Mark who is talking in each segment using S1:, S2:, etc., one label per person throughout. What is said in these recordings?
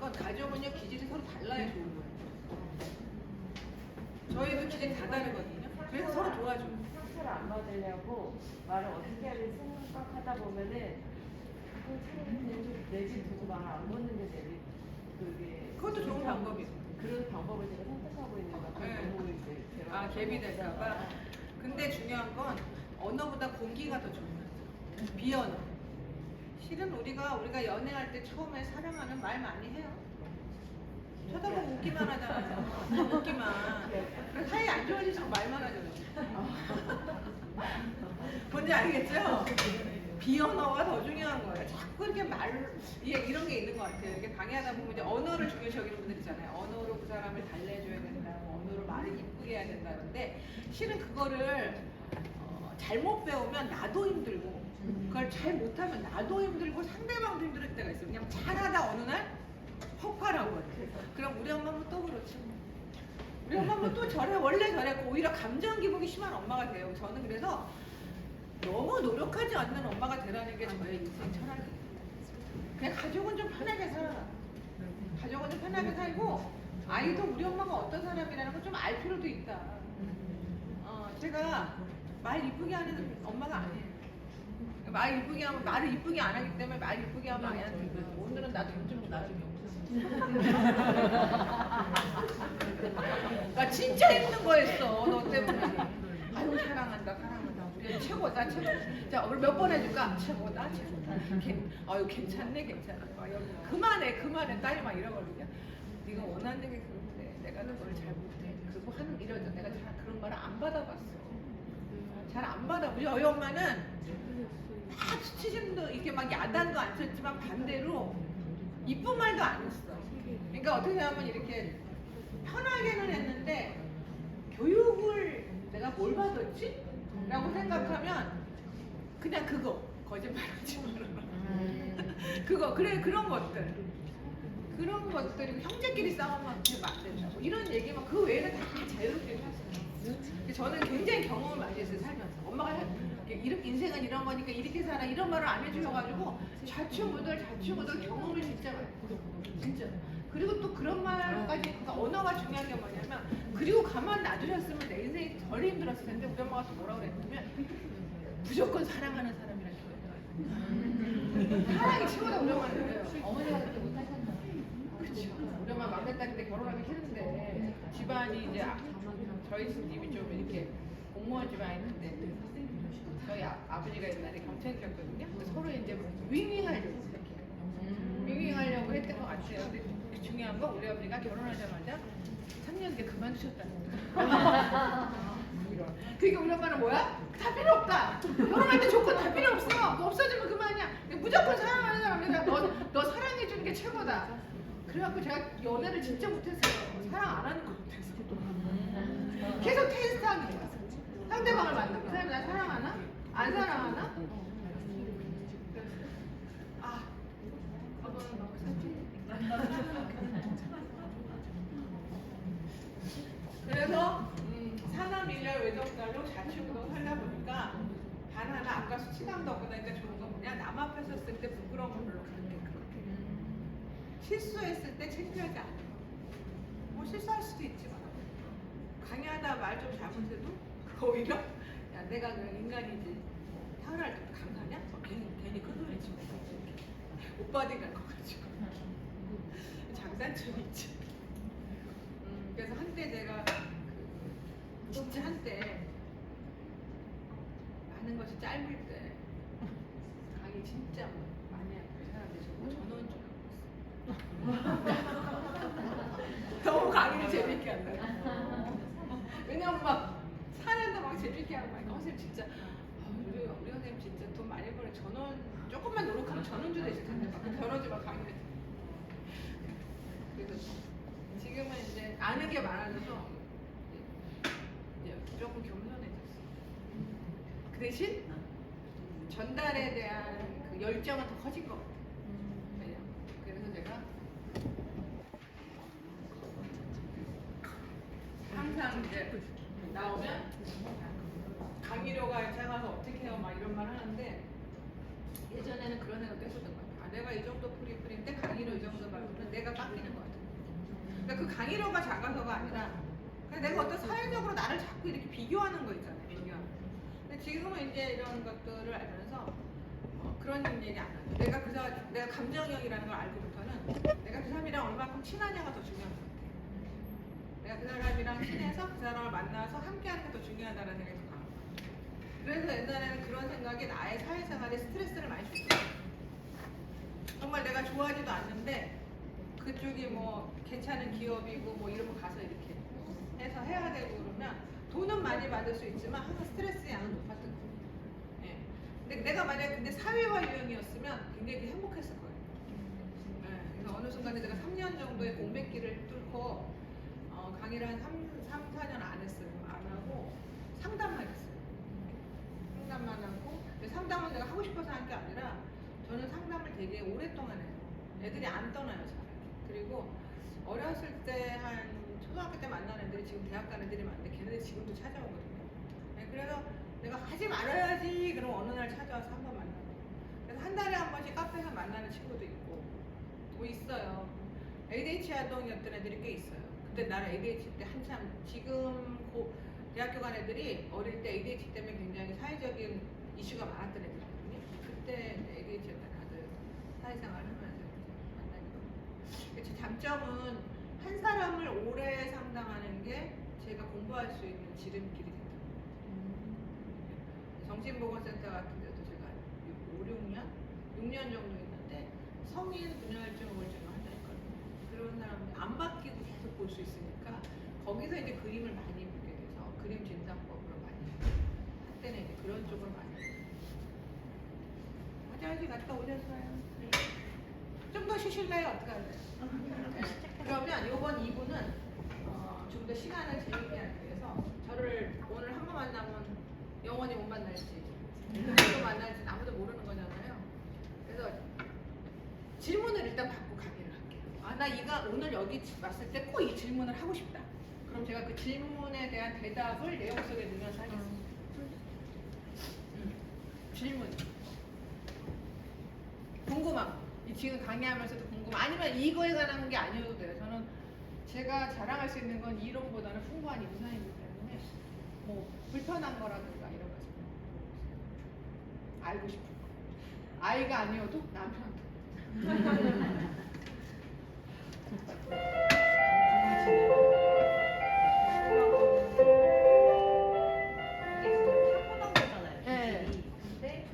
S1: 건 가족은요 기질이 서로 달라야 좋은 거예요. 저희도 기질이 다 다르거든요. 그래서 서로 도와줘요.
S2: 상처를 안 받으려고 말을 어떻게 해야 될지 생각하다 보면은 내집 두고 말 안 걷는 게 제일
S1: 그것도 좋은 방법이에요.
S2: 그런 방법을 제가 선택하고 있는 것 같아요.
S1: 네.
S2: 너무 이제
S1: 아 갭이 될까봐. 근데 중요한 건 언어보다 공기가 더 중요하죠. 비언어. 실은 우리가 연애할 때 처음에 사랑하는 말 많이 해요. 쳐다보고 웃기만 하잖아요. 웃기만. 사이 안 좋아지시고 말만 하잖아요. 뭔지 알겠죠? 비언어가 더 중요한 거예요. 자꾸 이렇게 이런 게 있는 것 같아요. 이게 강의하다 보면 이제 언어를 중요시 여기는 분들 있잖아요. 언어로 그 사람을 달래줘야 된다. 언어로 말을 이쁘게 해야 된다. 그런데 실은 그거를 잘못 배우면 나도 힘들고 그걸 잘 못하면 나도 힘들고 상대방도 힘들 때가 있어요. 그냥 잘하다 어느 날 폭발하고 같아요. 그럼 우리 엄마는 또 그렇지. 우리 엄마는 또 원래 저랬고 오히려 감정 기복이 심한 엄마가 돼요. 저는 그래서 너무 노력하지 않는 엄마가 되라는 게 저의 인생 철학이에요. 그냥 가족은 좀 편하게 살아라. 가족은 좀 편하게 살고 아이도 우리 엄마가 어떤 사람이라는 걸 좀 알 필요도 있다. 제가 말 이쁘게 하는 엄마가 아니에요. 말 이쁘게 하면 말을 이쁘게 안 하기 때문에 말 이쁘게 하면 아이한테 오늘은 나 돈 좀 나중에 나 진짜 힘든 거였어 너 때문에. 아유 사랑한다. 우리 최고다 최고. 자 오늘 몇 번 해줄까? 최고다 최고다. 아유 괜찮네. 그만해 딸이 막 이러거든요. 네가 원하는 게 그런데 내가 그걸 잘 못해. 그리고 이러죠. 내가 잘 그런 말을 안 받아봤어. 잘 안 받아. 우리 엄마는 막 수치심도 이렇게 막 야단도 안 쳤지만 반대로 이쁜 말도 안 했어. 그러니까 어떻게 하면 이렇게 편하게는 했는데 교육을 내가 뭘 받았지? 라고 생각하면 그냥 그거 거짓말하지 마라. 그거 그런 것들이 형제끼리 싸움만 하면 안 된다고 이런 얘기만 그 외에는 다 자유롭게 했어요. 저는 굉장히 경험을 많이 했어요 살면서. 엄마가 인생은 이런 거니까 이렇게 살아 이런 말을 안 해주셔가지고 좌충우돌 경험을 진짜 많이 했어요. 진짜. 그리고 또 그런 말까지 그러니까 언어가 중요한 게 뭐냐면 그리고 가만 놔두셨으면 내 인생이 덜 힘들었을 텐데 우리 엄마가 또 뭐라고 그랬냐면 무조건 사랑하는 사람이란 표현을 사랑이 최고다 우리 엄마는 그래요. 어머니가 그렇게 못하셨나? 그렇죠. 우리 엄마 막내딸 때 결혼하기 싫은데 집안이 이제 저희 집이 좀 이렇게 공무원 집안인데 저희 아버지가 옛날에 경찰이었거든요. 서로 이제 윙윙하려고 윙윙하려고 했던 것 같아요. 근데 중요한 건 우리 아버지가 결혼하자마자 3년 뒤에 그만두셨다는 거예요. 그러니까 우리 엄마는 뭐야? 다 필요 없다. 결혼할 때 조건 다 필요 없어. 그거 없어지면 그만이야. 무조건 사랑하는 사람이다. 너 사랑해주는 게 최고다. 그래갖고 제가 연애를 진짜 못했어요. 사랑 안 하는 거 못했어. 계속 테스트하는 거야. 상대방을 만나고 그 사람이 나 사랑하나? 안 사랑하나? 그래서 산업인력 외정자로 자취구도 살다 보니까 단 하나 아까 수치감도 없고 나니까 좋은 건 뭐냐 남 앞에 섰을 때 부끄러움을 별로 그렇게 실수했을 때 창피하지 않아. 뭐 실수할 수도 있지만 강의하다 말 좀 잘못해도 오히려 야 내가 그냥 인간이지 태어날 때부터 강하냐? 괜히 큰 소리 치고 오빠들이 갈 것 가지고 장단점이 있지. 그래서 한때 제가 진짜 한때 많은 것이 짧을 때 강의 진짜 많이 하고 사람들이 전원 좀 너무 강의를 재밌게 한다. 왜냐면 막 사례도 막 재밌게 하고 막 선생님 진짜 우리 선생님 진짜 돈 많이 버는 전원 조금만 노력하면 전원주 되실 텐데 막 결혼지 막 강의를 그래서 지금은 이제 아는 게 많아져서 이제 조금 겸손해졌어. 그 대신 전달에 대한 그 열정은 더 커진 것 같아. 그래서 제가 항상 이제 나오면 강의료가 작아서 어떻게 해요? 막 이런 말 하는데 예전에는 그런 생각도 했었던 것 같아요. 내가 이 정도 프리프리인데 강의로 이 정도 받으면 내가 깎이는 것 같아. 그러니까 그 강의로가 작아서가 아니라 그냥 내가 어떤 사회적으로 나를 자꾸 이렇게 비교하는 거 있잖아요. 비교하는. 근데 지금은 이제 이런 것들을 알면서 그런 얘기 안 하죠. 내가 감정형이라는 걸 알고부터는 내가 그 사람이랑 얼마큼 친하냐가 더 중요한 것 같아요. 내가 그 사람이랑 친해서 그 사람을 만나서 함께하는 게 더 중요하다는 생각이 더 강한 것 같아요. 그래서 옛날에는 그런 생각이 나의 사회생활에 스트레스를 많이 줬어요. 정말 내가 좋아하지도 않는데 그쪽이 뭐 괜찮은 기업이고 뭐 이런 거 가서 이렇게 해서 해야 되고 그러면 돈은 많이 받을 수 있지만 항상 스트레스 양은 높았던 거예요. 예. 근데 내가 만약에 근데 사회화 유형이었으면 굉장히 행복했을 거예요. 예. 그래서 어느 순간에 내가 3년 정도의 공백기를 뚫고 강의를 한 4년 안 했어요. 안 하고 상담만 했어요. 상담만 하고 근데 상담은 내가 하고 싶어서 한 게 아니라 저는 상담을 되게 오랫동안 해요. 애들이 안 떠나요, 잘. 그리고 어렸을 때 한 초등학교 때 만난 애들이 지금 대학 간 애들이 많은데 걔네들 지금도 찾아오거든요. 네, 그래서 내가 하지 말아야지 그럼 어느 날 찾아와서 한 번 만나고 그래서 한 달에 한 번씩 카페에서 만나는 친구도 있고 뭐 있어요. ADHD 아동이었던 애들이 꽤 있어요. 근데 나는 ADHD 때 한참 지금 대학교 간 애들이 어릴 때 ADHD 때문에 굉장히 사회적인 이슈가 많았던 애들이거든요. 그때 ADHD였던 아들 사회생활을 하면서 만나기도. 제 장점은 한 사람을 오래 상담하는 게 제가 공부할 수 있는 지름길이 됐다. 정신보건센터 같은 데도 제가 5, 6년 정도 있는데 성인 분열증, 우울증을 한다니까요. 그런 사람들 안 바뀌고 계속 볼 수 있으니까 거기서 이제 그림을 많이 보게 돼서 그림 진단법으로 많이 한때는 이제 그런 쪽으로 많이 화장실 갔다 오셨어요? 좀 더 쉬실래요? 어떻게 할래요? 그러면 이번 2부는 좀 더 시간을 재밌게 하기 위해서 저를 오늘 한 번 만나면 영원히 못 만날지 또 만날지 아무도 모르는 거잖아요. 그래서 질문을 일단 받고 강의를 할게요. 나 이가 오늘 여기 왔을 때 꼭 이 질문을 하고 싶다. 그럼 제가 그 질문에 대한 대답을 내용 속에 넣으면서 하겠습니다. 질문. 궁금한 거. 지금 강의하면서도 궁금한 아니면 이거에 관한 게 아니어도 돼요. 저는 제가 자랑할 수 있는 건 이론보다는 풍부한 인상이기 때문에 뭐 불편한 거라든가 이런 거 알고 싶은 거. 아이가 아니어도 남편도.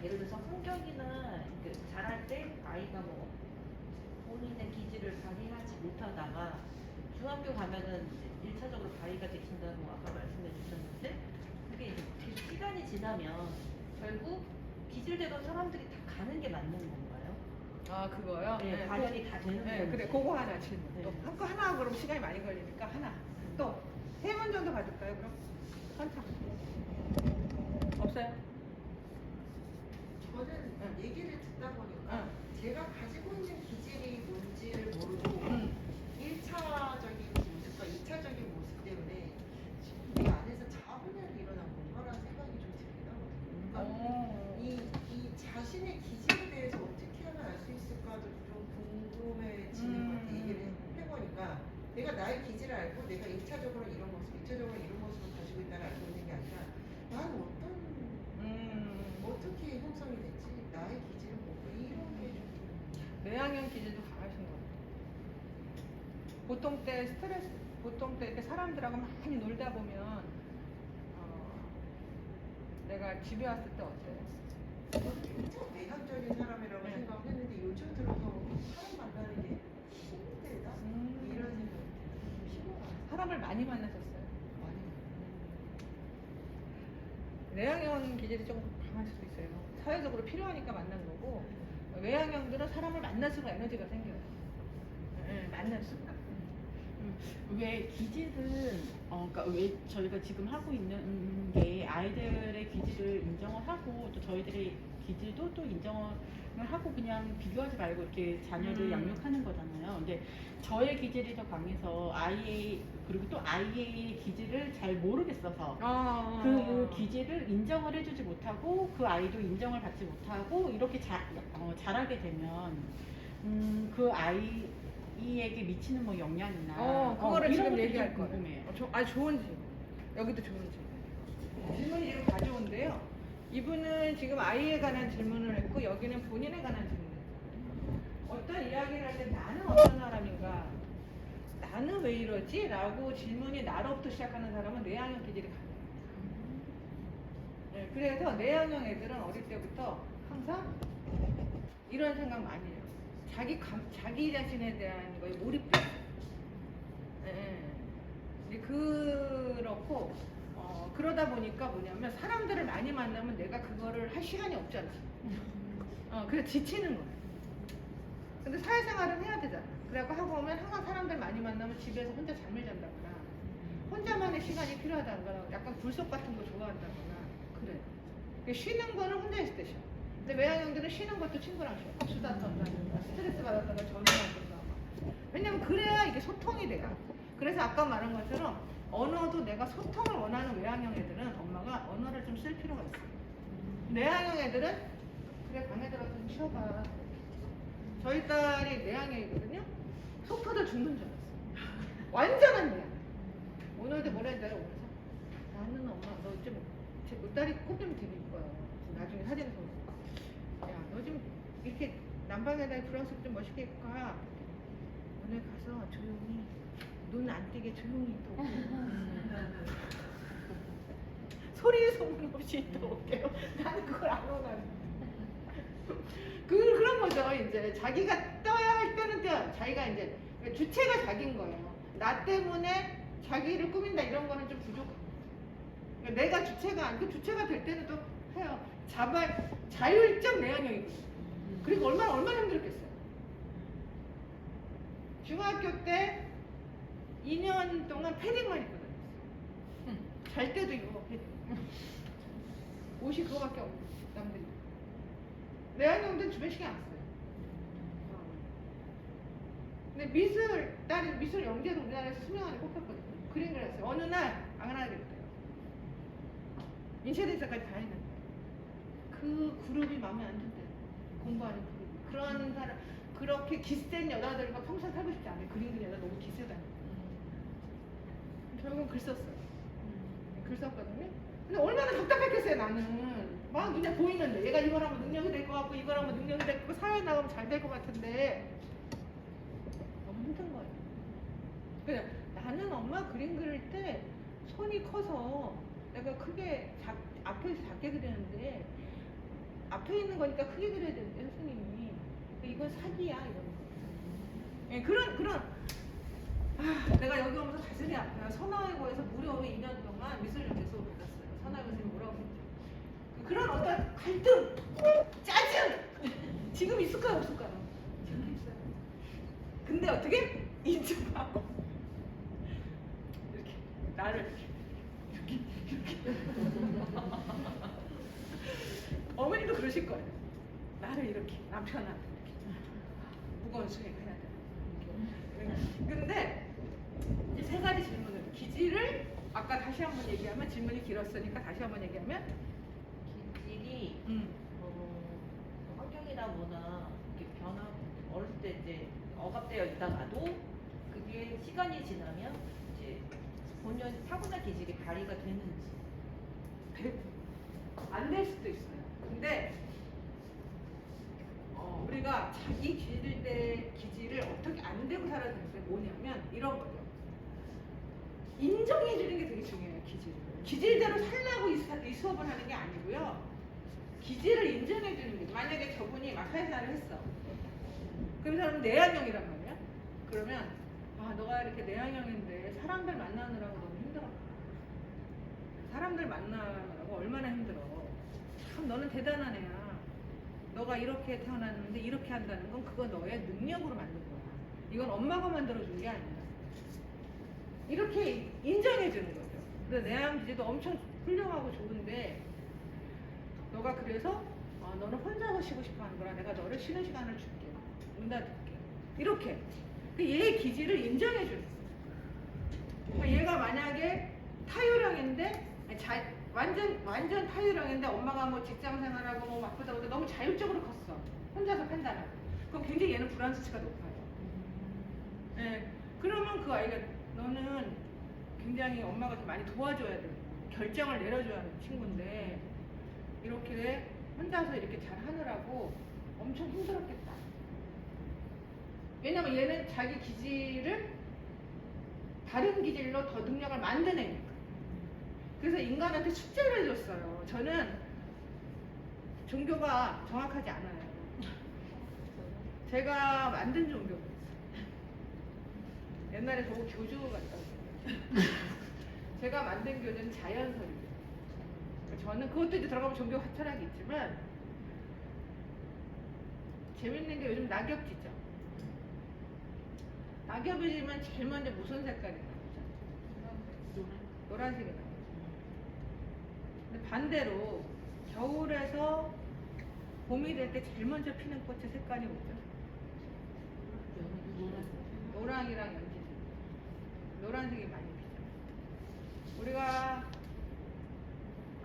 S2: 예를 들어서 성격이나 자랄 때 아이가 뭐 본인의 기질을 발휘하지 못하다가 중학교 가면은 이제 1차적으로 발휘가 되신다고 아까 말씀해 주셨는데 그게 이제 시간이 지나면 결국 기질대로 사람들이 다 가는 게 맞는 건가요?
S1: 아 그거요?
S2: 네, 발현이 다 되는
S1: 네,
S2: 건지.
S1: 그래 그거 하나 질문.
S2: 네.
S1: 또 한거 하나 그럼 시간이 많이 걸리니까 하나. 또 3문 정도 받을까요 그럼? 한참. 없어요?
S3: 저는 얘기를 듣다 보니까 제가 가지고 있는 기질이 뭔지를 모르고 1차적인 모습과 2차적인 모습 때문에 지금 이 안에서 자분열이 일어난 건가라는 생각이 좀 들긴 하거든요. 그러니까 이 자신의 기질에 대해서 어떻게 하면 알 수 있을까도 좀 궁금해지는 것 같아요. 얘기를 해보니까 내가 나의 기질을 알고 내가 1차적으로 이런 모습, 2차적으로 이런 모습을 가지고 있다는 알고 있는 게 아니라 나는 어떻게 형성이 됐지? 나의 기질은 뭐고? 이런 게 좀.
S1: 내향형 기질도 강하신 것 같아요. 보통 때 이렇게 사람들하고 많이 놀다 보면 내가 집에 왔을 때 어때요?
S3: 굉장히 내향적인 사람이라고 생각했는데 요즘 들어서 사람 만나는 게 힘들다? 이런 생각이 들어요. 심오하다.
S1: 사람을 많이 만나셨어요?
S3: 많이.
S1: 내향형 기질이 조금 강할 수도 있어요. 사회적으로 필요하니까 만난 거고 외향형들은 사람을 만날수록 에너지가 생겨요. 만날수록.
S4: 왜 기질은 그러니까 왜 저희가 지금 하고 있는 게 아이들의 기질을 인정을 하고 또 저희들의 기질도 또 인정을 하고 그냥 비교하지 말고 이렇게 자녀를 양육하는 거잖아요. 근데 저의 기질이 더 강해서 아이의 그리고 또 아이의 기질을 잘 모르겠어서 그 기질을 인정을 해주지 못하고 그 아이도 인정을 받지 못하고 이렇게 자라게 되면 그 아이에게 미치는 뭐 영향이나
S1: 그거를
S4: 이런
S1: 지금
S4: 것들이
S1: 얘기할
S4: 좀
S1: 거예요.
S4: 궁금해요.
S1: 좋은 질문. 여기도 좋은 질문. 질문이 지금 가져온데요. 이분은 지금 아이에 관한 질문을 했고 여기는 본인에 관한 질문을 했어요. 어떤 이야기를 할 때 나는 어떤 사람인가? 나는 왜 이러지? 라고 질문이 나로부터 시작하는 사람은 내향형 기질이 강해요. 네, 그래서 내향형 애들은 어릴 때부터 항상 이런 생각 많이 해요. 자기 자신에 대한 거에 몰입돼. 네. 이제 그렇고 그러다 보니까 뭐냐면 사람들을 많이 만나면 내가 그거를 할 시간이 없잖아. 그래서 지치는 거야. 근데 사회생활은 해야 되잖아. 그래갖고 하고 오면 항상 사람들 많이 만나면 집에서 혼자 잠을 잔다거나 혼자만의 시간이 필요하다거나 약간 굴속 같은 거 좋아한다거나 그래. 쉬는 거는 혼자 있을 때 쉬어. 근데 외향형들은 쉬는 것도 친구랑 쉬어. 수다 떤다든가 스트레스 받았다가 전화한다든가. 왜냐면 그래야 이게 소통이 돼요. 그래서 아까 말한 것처럼 언어도 내가 소통을 원하는 외향형 애들은 엄마가 언어를 좀 쓸 필요가 있어요. 내향형 애들은 그래 방에들어서 좀 쉬어봐. 저희 딸이 내향형이거든요. 속 터져 죽는 줄 알았어. 완전한 내향. 오늘도 뭐라 했는지 알아? 오면서 나는 엄마 너 좀 제 딸이 꽃뱀이 되게 이뻐요. 나중에 사진 보고 야 너 좀 이렇게 난방에다 브라우스 좀 멋있게 입고 가. 오늘 가서 조용히 눈 안 띄게 조용히 있다 올게요. 소리 소문 없이 있다 올게요. 나는 그걸 안 원하는. 그런 거죠. 이제 자기가 떠야 할 때는 떠야. 자기가 이제 주체가 자기인 거예요. 나 때문에 자기를 꾸민다 이런 거는 좀 부족해요. 그러니까 내가 주체가 아니고 주체가 될 때는 또 해요. 자율적 내향형이거든요. 그리고 얼마나 힘들겠어요. 중학교 때 2년 동안 패딩만 입고 다녔어요. 잘 때도 이거 패딩. 옷이 그거밖에 없고 남들이. 내향형들은 주변 신경 안 써요. 근데 딸이 미술 영재로 우리나라에서 수명 안에 꼽혔거든요. 그림 그렸어요. 어느 날 안 하나 그랬대요. 인쇄대사까지 다 했는데 그 그룹이 마음에 안 든대요. 공부하는 그룹이. 그런 사람 그렇게 기센 여자들과 평생 살고 싶지 않아요. 그림 그리는 여자 너무 기세다니까. 결국은 글 썼어요. 글 썼거든요. 근데 얼마나 답답했겠어요 나는. 막 눈에 보이는데 얘가 이걸 하면 능력이 될 것 같고 이걸 하면 능력이 될 것 같고 사회에 나가면 잘 될 것 같은데 너무 힘든 거예요. 그냥 나는 엄마 그림 그릴 때 손이 커서 내가 크게 앞에서 작게 그리는데 앞에 있는 거니까 크게 그려야 되는데 선생님이 이건 사기야 이런 거. 예, 그런 내가 여기 오면서 가슴이 아파요. 선화외고에서 무려 2년 동안 미술연재 수업을 받았어요. 선화외고 선생님 뭐라고 했죠? 그런 어떤 갈등, 짜증 지금 있을까요 없을까요? 지금 있어요. 근데 어떻게 인정하고 이렇게 나를 이렇게 어머니도 그러실 거예요. 나를 이렇게 남편한테 이렇게 무거운 수행 해야 돼. 근데 이제 세 가지 질문을 기질을 아까 다시 한번 얘기하면 질문이 길었으니까 다시 한번 얘기하면
S2: 기질이 환경이나 뭐나 이렇게 변화 어렸을 때 이제 억압되어 있다가도 그게 시간이 지나면 이제 본연 타고난 기질이 발휘가 되는지
S1: 안 될 수도 있어요. 근데 우리가 자기 기질을 어떻게 안 되고 살아야 되는 게 뭐냐면 이런 거죠. 인정해 주는 게 되게 중요해요. 기질대로 살라고 이 수업을 하는 게 아니고요. 기질을 인정해 주는 게 만약에 저분이 막 사회생활을 했어. 그럼 사람은 내향형이란 말이야. 그러면 너가 이렇게 내향형인데 사람들 만나느라고 너무 힘들어. 사람들 만나느라고 얼마나 힘들어. 참 너는 대단한 애야. 너가 이렇게 태어났는데 이렇게 한다는 건 그건 너의 능력으로 만든 거야. 이건 엄마가 만들어준 게 아니야. 이렇게 인정해 주는 거죠. 그래서 내향 기제도 엄청 훌륭하고 좋은데 너가 그래서 너는 혼자서 쉬고 싶어 하는 거라 내가 너를 쉬는 시간을 줄게. 응답줄게. 이렇게. 얘의 기질을 인정해 주는 거예요. 그러니까 얘가 만약에 타율형인데 완전 타율형인데 엄마가 뭐 직장 생활하고 뭐 바쁘다고 해서 너무 자율적으로 컸어. 혼자서 판단하고. 그럼 굉장히 얘는 불안 수치가 높아요. 네. 그러면 그 아이가 너는 굉장히 엄마가 좀 많이 도와줘야 돼. 결정을 내려줘야 하는 친구인데 이렇게 혼자서 이렇게 잘 하느라고 엄청 힘들었겠다. 왜냐면 얘는 자기 기질을 다른 기질로 더 능력을 만드내니까. 그래서 인간한테 숙제를 해줬어요. 저는 종교가 정확하지 않아요. 제가 만든 종교가 있어요. 옛날에 저거 교주 같다고 생각해요. 제가 만든 교주는 자연설이에요. 저는 그것도 이제 들어가면 종교 철학이 있지만 재밌는 게 요즘 낙엽지죠. 낙엽이 지면 제일 먼저 무슨 색깔이 나오죠? 노란색이 나오죠. 근데 반대로 겨울에서 봄이 될 때 제일 먼저 피는 꽃의 색깔이 뭐죠? 노랑이랑 연지색. 노란색이 많이 피죠. 우리가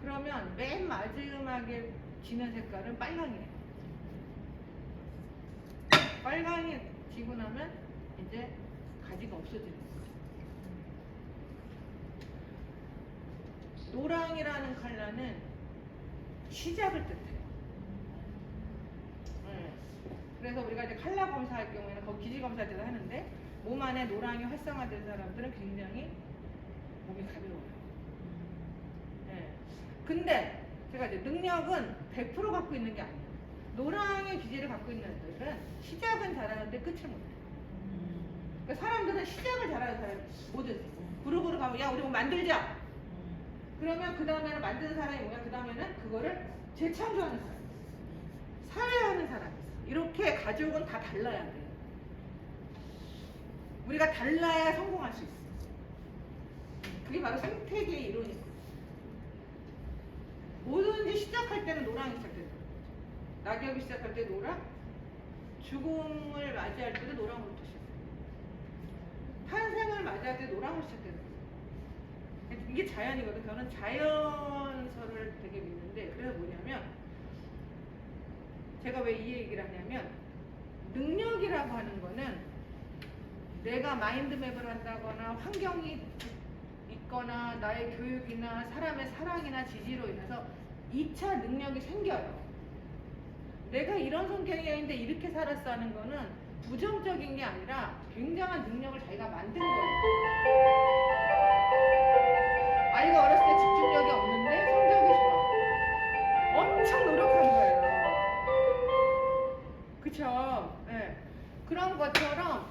S1: 그러면 맨 마지막에 지는 색깔은 빨강이에요. 빨강이 지고 나면 이제 가지가 없어지는 거예요. 노랑이라는 컬러는 시작을 뜻해요. 네. 그래서 우리가 이제 컬러 검사할 경우에는 거기 기질 검사할 때도 하는데 몸 안에 노랑이 활성화된 사람들은 굉장히 몸이 가벼워요. 네. 근데 제가 이제 능력은 100% 갖고 있는 게 아니에요. 노랑의 기질을 갖고 있는 애들은 시작은 잘하는데 끝을 못해요. 그러니까 사람들은 시작을 잘하는 사람이 뭐든 그룹으로 가면 야 우리 뭐 만들자. 그러면 그 다음에는 만드는 사람이 뭐야? 그 다음에는 그거를 재창조하는 사람, 사회하는 사람이 있어. 이렇게 가족은 다 달라야 돼요. 우리가 달라야 성공할 수 있어. 그게 바로 생태계의 이론이에요. 뭐든지 시작할 때는 노랑이 시작돼요. 낙엽이 시작할 때 노랑, 죽음을 맞이할 때도 노랑으로부터 시작해요. 탄생을 맞이할 때 노랑으로 시작되는 거예요. 이게 자연이거든. 저는 자연설을 되게 믿는데 그래서 뭐냐면 제가 왜 이 얘기를 하냐면 능력이라고 하는 거는 내가 마인드맵을 한다거나 환경이 있거나 나의 교육이나 사람의 사랑이나 지지로 인해서 2차 능력이 생겨요. 내가 이런 성격이었는데 이렇게 살았어 하는 거는 부정적인 게 아니라 굉장한 능력을 자기가 만든 거예요. 아이가 어렸을 때 집중력이 없는데 성적이 좋아. 엄청 노력한 거예요. 그쵸? 네. 그런 것처럼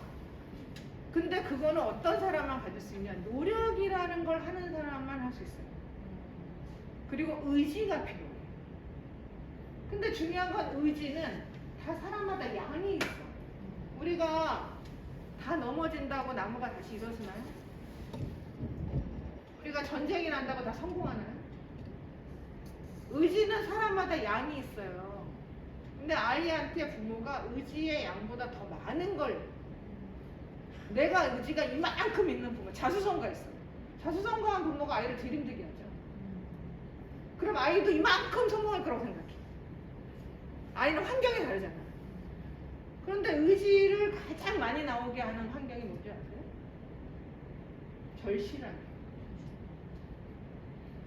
S1: 근데 그거는 어떤 사람만 가질 수 있냐? 노력이라는 걸 하는 사람만 할 수 있어요. 그리고 의지가 필요해요. 근데 중요한 건 의지는 다 사람마다 양이 있어. 우리가 다 넘어진다고 나무가 다시 일어서나요? 우리가 전쟁이 난다고 다 성공하나요? 의지는 사람마다 양이 있어요. 근데 아이한테 부모가 의지의 양보다 더 많은 걸 내가 의지가 이만큼 있는 부모, 자수성가 있어요. 자수성가한 부모가 아이를 제일 힘들게 하죠. 그럼 아이도 이만큼 성공할 거라고 생각해. 아이는 환경이 다르잖아. 그런데 의지를 가장 많이 나오게 하는 환경이 뭔지 아세요? 절실한.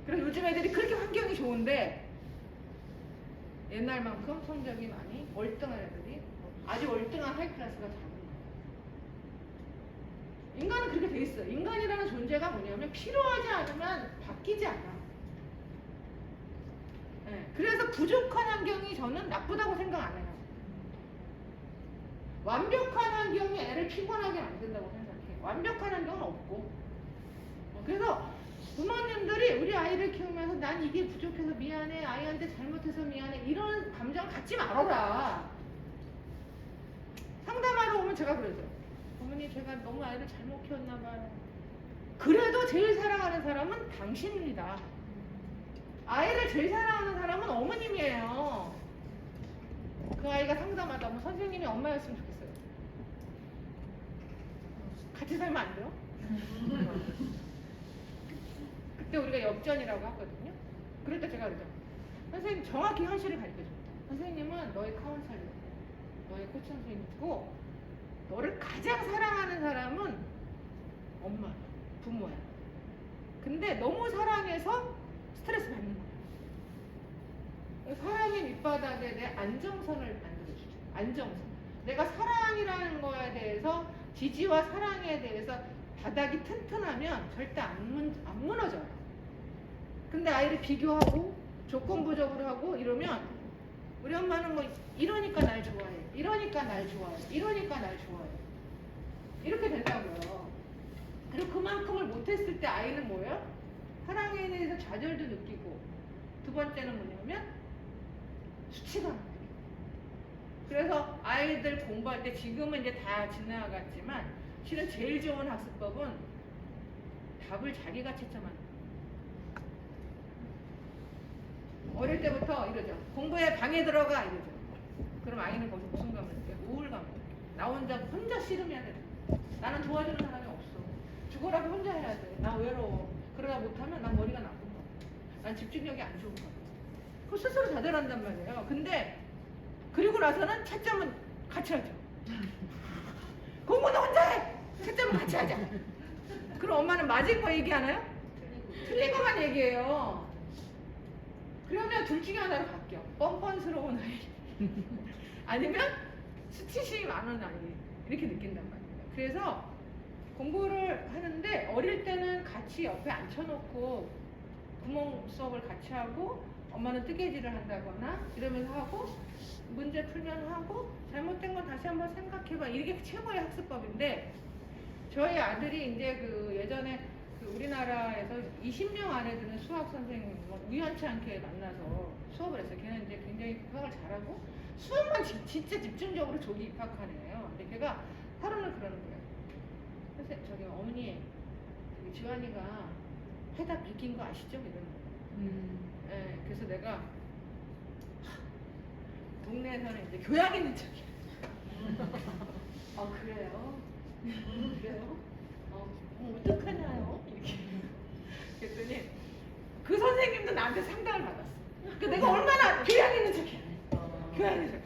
S1: 그래서 요즘 애들이 그렇게 환경이 좋은데 옛날만큼 성적이 많이 월등한 애들이 아주 월등한 하이클래스가 작은 거예요. 인간은 그렇게 돼 있어요. 인간이라는 존재가 뭐냐면 필요하지 않으면 바뀌지 않아. 네, 그래서 부족한 환경이 저는 나쁘다고 생각 안 해요. 완벽한 환경이 애를 피곤하게 만든다고 생각해. 완벽한 환경은 없고. 그래서 부모님들이 우리 아이를 키우면서 난 이게 부족해서 미안해, 아이한테 잘못해서 미안해 이런 감정을 갖지 말아라. 상담하러 오면 제가 그러죠. 어머니 제가 너무 아이를 잘못 키웠나 봐요. 그래도 제일 사랑하는 사람은 당신입니다. 아이를 제일 사랑하는 사람은 어머님이에요. 그 아이가 상담하다 보면 선생님이 엄마였으면 좋겠어요. 같이 살면 안 돼요? 그때 우리가 역전이라고 하거든요. 그럴 때 제가 그러죠. 선생님 정확히 현실을 가르쳐줘. 선생님은 너의 카운셀러, 너의 코치 선생님이고 너를 가장 사랑하는 사람은 엄마, 부모야. 근데 너무 사랑해서 스트레스 받는 거야. 사랑의 밑바닥에 내 안정선을 만들어주죠. 안정선. 내가 사랑이라는 거에 대해서 지지와 사랑에 대해서 바닥이 튼튼하면 절대 안 무너져요. 근데 아이를 비교하고 조건부적으로 하고 이러면 우리 엄마는 뭐 이러니까 날 좋아해, 이러니까 날 좋아해, 이러니까 날 좋아해, 이렇게 된다고요. 그리고 그만큼을 못했을 때 아이는 뭐예요? 사랑에 대해서 좌절도 느끼고, 두 번째는 뭐냐면 수치감. 그래서 아이들 공부할 때 지금은 이제 다 지나갔지만 실은 제일 좋은 학습법은 답을 자기가 채점하는 거예요. 어릴 때부터 이러죠. 공부해, 방에 들어가, 이러죠. 그럼 아이는 거기서 무슨 감을 느껴요? 우울감을 느껴요. 나 혼자 씨름해야 돼. 나는 도와주는 사람이 없어. 죽어라도 혼자 해야 돼. 나 외로워. 그러다 못하면 난 머리가 나쁜 거야. 난 집중력이 안 좋은 거야. 그거 스스로 자결한단 말이에요. 근데 그리고 나서는 채점은 같이 하죠. 공부는 혼자 해! 채점은 같이 하자. 그럼 엄마는 맞은 거 얘기하나요? 틀린 거만 얘기해요. 그러면 둘 중에 하나로 바뀌어. 뻔뻔스러운 아이. 아니면 수치심이 많은 아이. 이렇게 느낀단 말이에요. 그래서 공부를 하는데 어릴 때는 같이 옆에 앉혀놓고 구멍 수업을 같이 하고 엄마는 뜨개질을 한다거나 이러면서 하고 문제 풀면 하고 잘못된 건 다시 한번 생각해봐. 이게 최고의 학습법인데 저희 아들이 이제 그 예전에 그 우리나라에서 20명 안에 드는 수학 선생님 우연치 않게 만나서 수업을 했어요. 걔는 이제 굉장히 수학을 잘하고 수학만 진짜 집중적으로 조기 입학한 애예요. 근데 걔가 하루는 그러는 거예요. 선생님, 저기 어머니, 저기 지환이가 해다 베낀 거 아시죠? 이러는 거예요. 네, 그래서 내가 동네에서는 이제 교양 있는 척이야. 그래요? 그래요? 어떡하나요? 이렇게. 그랬더니 그 선생님도 나한테 상담을 받았어. 그 내가 얼마나 교양 있는 척이야. 교양 있는 척.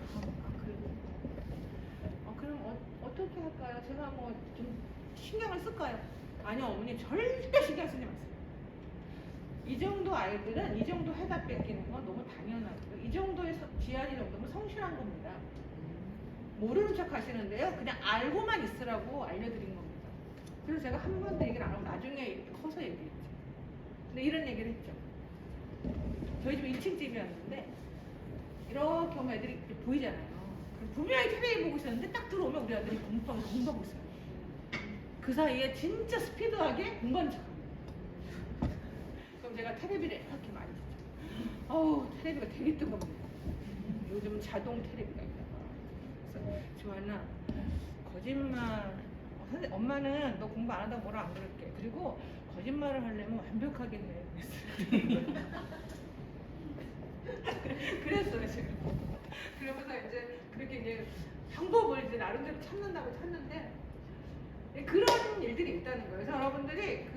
S1: 그럼 어떻게 할까요? 제가 뭐 좀 신경을 쓸까요? 아니요, 어머니 절대 신경 쓰지 마세요. 이 정도 아이들은 이 정도 해다 뺏기는 건 너무 당연하고요. 이 정도의 지한이 정도면 성실한 겁니다. 모르는 척 하시는데요. 그냥 알고만 있으라고 알려드린 겁니다. 그래서 제가 한 번도 얘기를 안 하고 나중에 커서 얘기했죠. 근데 이런 얘기를 했죠. 저희 집 1층 집이었는데 이렇게 오면 애들이 보이잖아요. 그럼 분명히 텔레비 보고 있었는데 딱 들어오면 우리 아들이 공부하고 있어요. 그 사이에 진짜 스피드하게 공부하는 척합니다. 그럼 제가 텔레비를 이렇게 많이 보죠. 어우, 텔레비가 되게 뜨겁네요. 요즘 자동 텔레비가 있다가. 그래서 지환아, 거짓말. 엄마는 너 공부 안 한다고 뭐라 안 그럴게. 그리고 거짓말을 하려면 완벽하게 해. 그랬어요, 제가. 그러면서 이제 그렇게 이제 방법을 이제 나름대로 찾는데 그런 일들이 있다는 거예요. 그래서 여러분들이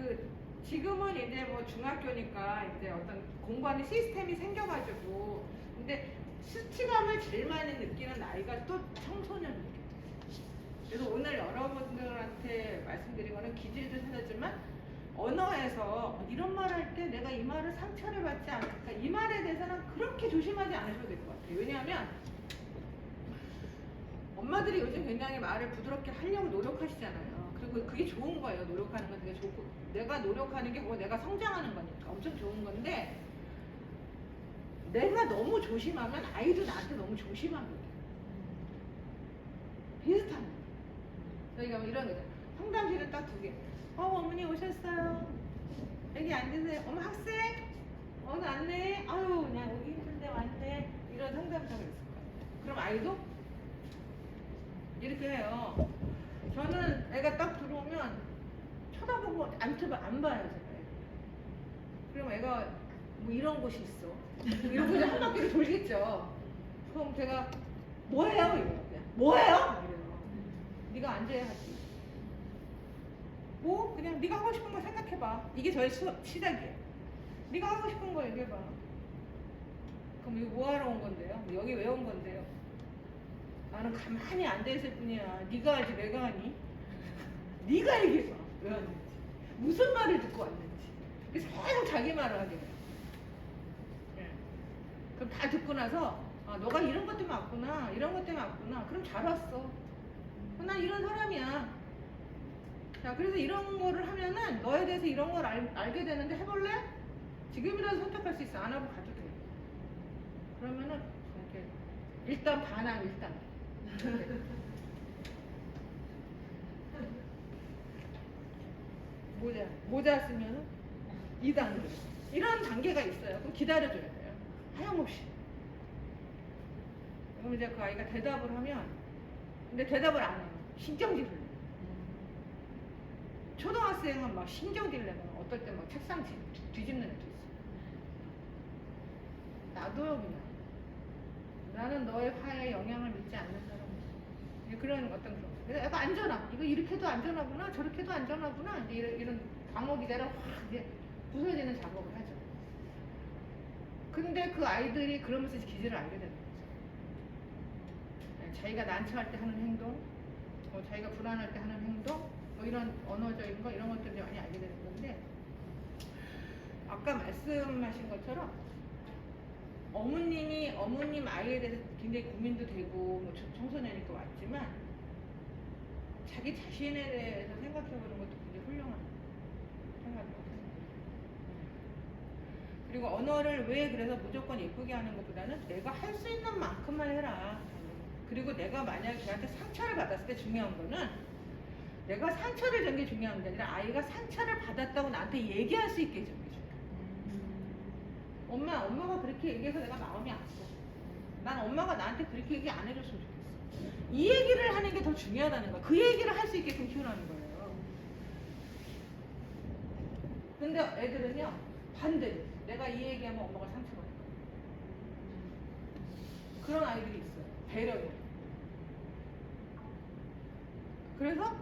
S1: 지금은 이제 뭐 중학교니까 이제 어떤 공부하는 시스템이 생겨가지고 근데 수치감을 제일 많이 느끼는 나이가 또 청소년이에요. 그래서 오늘 여러분들한테 말씀드린 거는 기질도 생겼지만 언어에서 이런 말 할 때 내가 이 말을 상처를 받지 않을까 이 말에 대해서는 그렇게 조심하지 않으셔도 될 것 같아요. 왜냐하면 엄마들이 요즘 굉장히 말을 부드럽게 하려고 노력하시잖아요. 그리고 그게 좋은 거예요. 노력하는 건 되게 좋고 내가 노력하는 게 뭐 내가 성장하는 거니까 엄청 좋은 건데 내가 너무 조심하면 아이도 나한테 너무 조심하거든요. 비슷한 거예요. 저희가 뭐 이런 거죠. 상담실은 딱 2개. 어머니 오셨어요. 여기 앉으세요. 어머 학생? 왔네. 아유 그냥 여기 힘든데 왔네. 이런 상담사가 있을 거예요. 그럼 아이도 이렇게 해요. 저는 애가 딱 들어오면 쳐다보고 안 봐요 제가. 그럼 애가 뭐 이런 곳이 있어. 이러고 이제 한 바퀴를 돌겠죠. 그럼 제가 뭐해요? 이래요. 그냥 뭐해요? 이래요. 네가 앉아야 하지. 뭐 그냥 네가 하고 싶은 거 생각해봐. 이게 저의 시작이에요. 네가 하고 싶은 거 얘기해봐. 그럼 이거 뭐하러 온 건데요? 여기 왜 온 건데요? 나는 가만히 앉아있을 뿐이야. 네가 하지 내가 하니? 네가 얘기해봐. 왜 왔는지. 무슨 말을 듣고 왔는지. 계속 자기 말을 하게 돼요. 네. 그럼 다 듣고 나서 아, 너가 이런 것 때문에 왔구나. 이런 것 때문에 왔구나. 그럼 잘 왔어. 난 이런 사람이야. 자, 그래서 이런 거를 하면은 너에 대해서 이런 걸 알게 되는데 해볼래? 지금이라도 선택할 수 있어. 안 하고 가도 돼. 그러면은 이렇게 일단 반항 일단. 모자 쓰면은 2단계. 이런 단계가 있어요. 그럼 기다려줘야 돼요. 하염없이. 그럼 이제 그 아이가 대답을 하면, 근데 대답을 안 해요. 신경질을 내요. 초등학생은 막 신경질 내면 어떨 때 막 책상 뒤집는 애도 있어요. 나도요 그냥. 나는 너의 화에 영향을 믿지 않는 사람이야. 그런 어떤 그런. 그래서 약간 안전하. 이거 이렇게 해도 안전하구나. 저렇게 해도 안전하구나. 이제 이런 방어기제를 확 이제 부서지는 작업을 하죠. 근데 그 아이들이 그러면서 기질을 알게 되는 거죠. 자기가 난처할 때 하는 행동, 자기가 불안할 때 하는 행동, 뭐 이런 언어적인 거 이런 것들을 많이 알게 되는 건데, 아까 말씀하신 것처럼 어머님 아이에 대해서 굉장히 고민도 되고 뭐 청소년이니까 왔지만 자기 자신에 대해서 생각해보는 것도 굉장히 훌륭한 생각이거든요. 그리고 언어를 왜 그래서 무조건 예쁘게 하는 것보다는 내가 할 수 있는 만큼만 해라. 그리고 내가 만약에 걔한테 상처를 받았을 때 중요한 거는 내가 상처를 준 게 중요한 게 아니라 아이가 상처를 받았다고 나한테 얘기할 수 있게 해주는 게 중요해요. 엄마가 그렇게 얘기해서 내가 마음이 아파. 난 엄마가 나한테 그렇게 얘기 안 해줬으면 좋겠어. 이 얘기를 하는 게 더 중요하다는 거야. 그 얘기를 할 수 있게끔 키우라는 거예요. 근데 애들은요, 반대로. 내가 이 얘기하면 엄마가 상처받을 거야. 그런 아이들이 있어요. 배려요. 그래서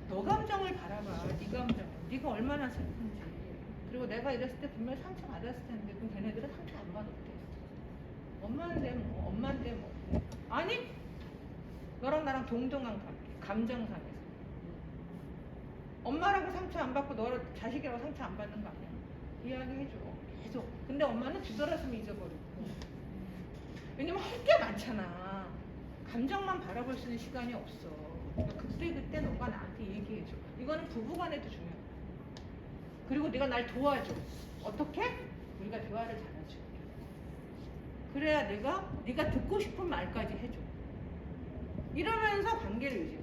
S1: 너 감정을 바라봐. 네 감정. 네가 얼마나 슬픈지. 그리고 내가 이랬을 때 분명히 상처 받았을 텐데 그럼 걔네들은 상처 안 받아도 돼. 엄마인데 뭐. 아니 너랑 나랑 동등한 관계. 감정상에서. 엄마라고 상처 안 받고 너랑 자식이라고 상처 안 받는 거 아니야. 이야기해줘. 계속. 근데 엄마는 뒤돌아서면 잊어버리고. 왜냐면 할 게 많잖아. 감정만 바라볼 수 있는 시간이 없어. 그러니까 그때 너가 나한테 얘기해줘. 이거는 부부간에도 중요해. 그리고 네가 날 도와줘. 어떻게? 우리가 대화를 잘해줘. 그래야 네가 듣고 싶은 말까지 해줘. 이러면서 관계를 유지해.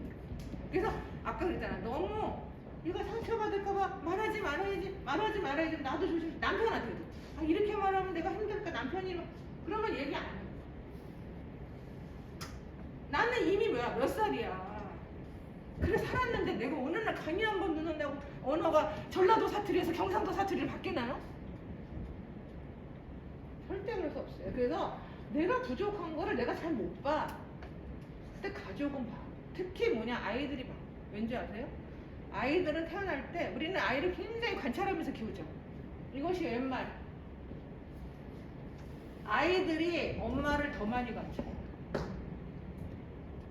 S1: 그래서 아까 그랬잖아. 너무 이거 상처받을까봐 말하지 말아야지. 나도 조심. 남편한테도. 아, 이렇게 말하면 내가 힘들까? 남편이 그러면 얘기 안 해. 나는 이미 몇 살이야. 그래 살았는데 내가 어느 날 강의 한 번 듣는다고 언어가 전라도 사투리에서 경상도 사투리를 바뀌나요? 절대 그럴 수 없어요. 그래서 내가 부족한 거를 내가 잘 못 봐. 그때 가족은 봐. 특히 아이들이 봐. 왠지 아세요? 아이들은 태어날 때 우리는 아이를 굉장히 관찰하면서 키우죠. 이것이 웬말. 아이들이 엄마를 더 많이 관찰해.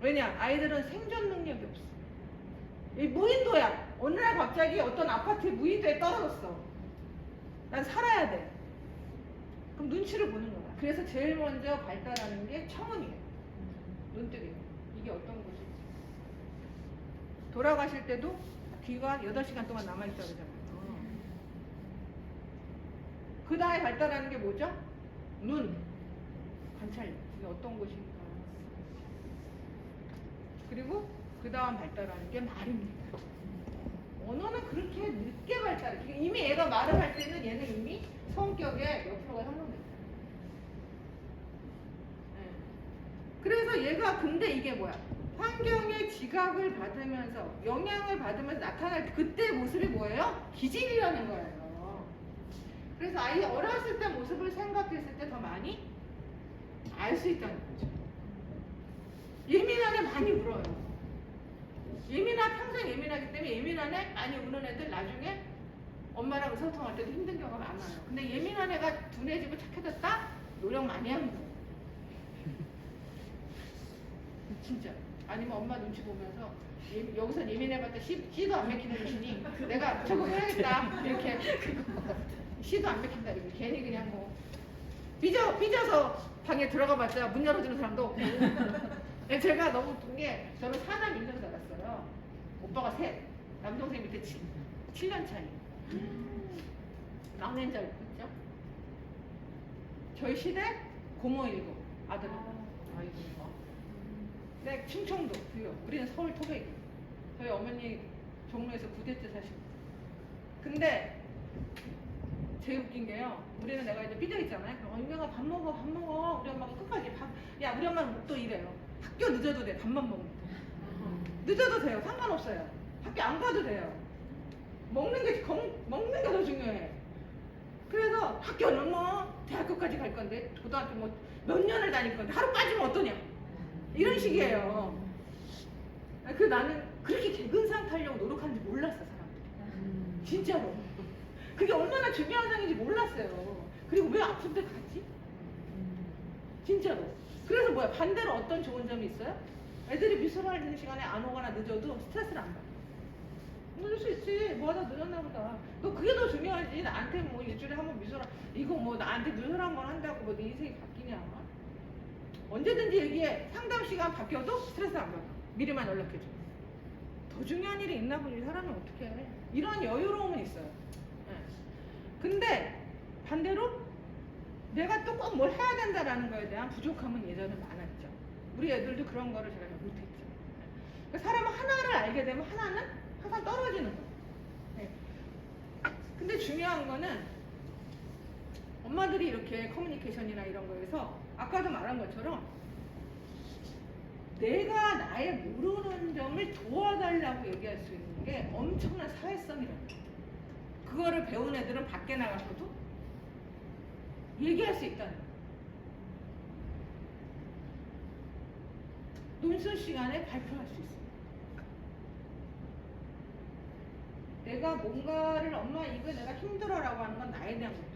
S1: 왜냐? 아이들은 생존 능력이 없어. 이 무인도야. 어느 날 갑자기 어떤 아파트 무인도에 떨어졌어. 난 살아야 돼. 그럼 눈치를 보는 거야. 그래서 제일 먼저 발달하는 게 청음이에요. 눈뜨기. 이게 어떤 곳일지. 돌아가실 때도 귀가 8시간 동안 남아있다고 그러잖아요. 그 다음에 발달하는 게 뭐죠? 눈. 관찰력. 이게 어떤 곳인가. 그리고 그 다음 발달하는 게 말입니다. 언어는 그렇게 늦게 발달해. 이미 얘가 말을 할 때는 얘는 이미 성격에 몇 프로가 형성됐어요. 네. 그래서 얘가 근데 이게 뭐야? 환경의 지각을 받으면서 영향을 받으면서 나타날 그때 모습이 뭐예요? 기질이라는 거예요. 그래서 아이 어렸을 때 모습을 생각했을 때 더 많이 알 수 있다는 거죠. 예민한 애 많이 울어요. 평생 예민하기 때문에 예민한 애 많이 우는 애들 나중에 엄마랑 의사소통할 때도 힘든 경우가 많아요. 근데 예민한 애가 둔해지고 착해졌다? 노력 많이 하는 거예요. 진짜. 아니면 엄마 눈치 보면서 여기서 예민해봤자 씨도 안 맥히는 것이니 내가 저거 해야겠다 이렇게 씨도 안 맥힌다 이렇게 괜히 그냥 뭐 삐져서 방에 들어가봤자 문 열어주는 사람도 없고. 제가 너무 웃긴 게 저는 사남 1년 살았어요. 오빠가 셋, 남동생 밑에 7년 차이. 막내인 줄 알고 있죠? 저희 시대 고모 7, 아들은.
S2: 아이고.
S1: 네, 충청도 부여. 우리는 서울 토백이. 저희 어머니 종로에서 9대째 사시고. 근데 제일 웃긴 게요. 우리는 내가 이제 삐져 있잖아요. 그럼 윤경아 밥 먹어. 우리 엄마가 끝까지 야 우리 엄마는 또 이래요. 학교 늦어도 돼. 밥만 먹으면 돼. 늦어도 돼요. 상관없어요. 학교 안 가도 돼요. 먹는 게 더 중요해. 그래서 학교는 뭐 대학교까지 갈 건데 고등학교 뭐 몇 년을 다닐 건데 하루 빠지면 어떠냐. 이런 식이에요. 나는 그렇게 개근상 타려고 노력하는지 몰랐어, 사람들이. 진짜로. 그게 얼마나 중요한 상인지 몰랐어요. 그리고 왜 아픈데 가지? 진짜로. 그래서 뭐야, 반대로 어떤 좋은 점이 있어요? 애들이 미술할 있는 시간에 안 오거나 늦어도 스트레스를 안 받아. 늦을 수 있지. 뭐 하다 늦었나 보다. 그게 더 중요하지. 나한테 뭐 일주일에 한 번 미술할, 이거 뭐 나한테 미술 한 번 한다고 뭐 네 인생이 바뀌냐. 언제든지 얘기해. 상담 시간 바뀌어도 스트레스 안 받아. 미리만 연락해줘. 더 중요한 일이 있나 보니 사람이 어떻게 해. 이런 여유로움은 있어요. 네. 근데 반대로 내가 또 꼭 뭘 해야 된다라는 거에 대한 부족함은 예전에 많았죠. 우리 애들도 그런 거를 잘 못했죠. 그러니까 사람은 하나를 알게 되면 하나는 항상 떨어지는 거예요. 네. 근데 중요한 거는 엄마들이 이렇게 커뮤니케이션이나 이런 거에서 아까도 말한 것처럼 내가 나의 모르는 점을 도와달라고 얘기할 수 있는 게 엄청난 사회성이라는 거예요. 그거를 배운 애들은 밖에 나가서도 얘기할 수 있다는 거예요. 논술 시간에 발표할 수 있어요. 내가 뭔가를 엄마 이거 내가 힘들어라고 하는 건 나에 대한 것도 있고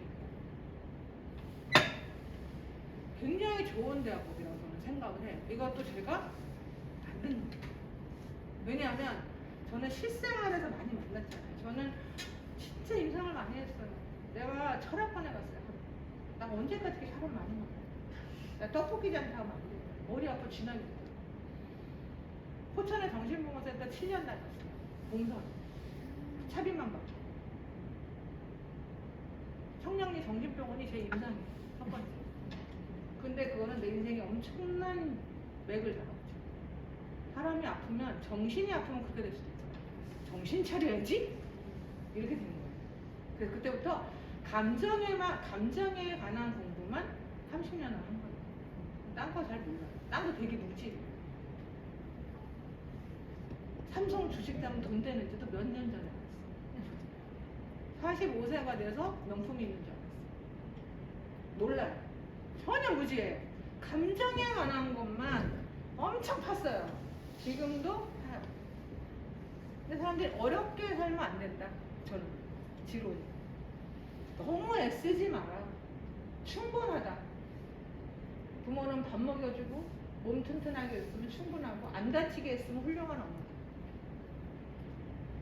S1: 굉장히 좋은 대화법이라고 저는 생각을 해요. 이것도 제가 만든 거예요. 왜냐하면 저는 실생활에서 많이 만났잖아요. 저는 진짜 임상을 많이 했어요. 내가 철학관에 갔어요. 나 언제까지 이렇게 사람 많이 만나? 나 떡볶이 장사 많이 해. 머리 아파 지나게 됐어요. 포천에 정신보건센터 7년 다녔어요. 봉선. 차비만 받고. 청량리 정신병원이 제 임상이에요. 첫 번째. 근데 그거는 내 인생에 엄청난 맥을 잡았죠. 사람이 아프면, 정신이 아프면 그렇게 될 수도 있어요. 정신 차려야지? 이렇게 되는 거예요. 그래서 그때부터 감정에 관한 공부만 30년을 한 거예요. 딴 거 잘 몰라요. 딴 거 되게 묵직해요. 삼성 주식 사면 돈 되는지도 몇 년 전에 알았어요. 45세가 돼서 명품이 있는 줄 알았어요. 몰라요. 전혀 무지해요. 감정에 관한 것만 엄청 팠어요. 지금도 파요. 근데 사람들이 어렵게 살면 안 된다. 저는 지론이. 너무 애쓰지 마라. 충분하다. 부모는 밥 먹여주고 몸 튼튼하게 했으면 충분하고 안 다치게 했으면 훌륭한 엄마.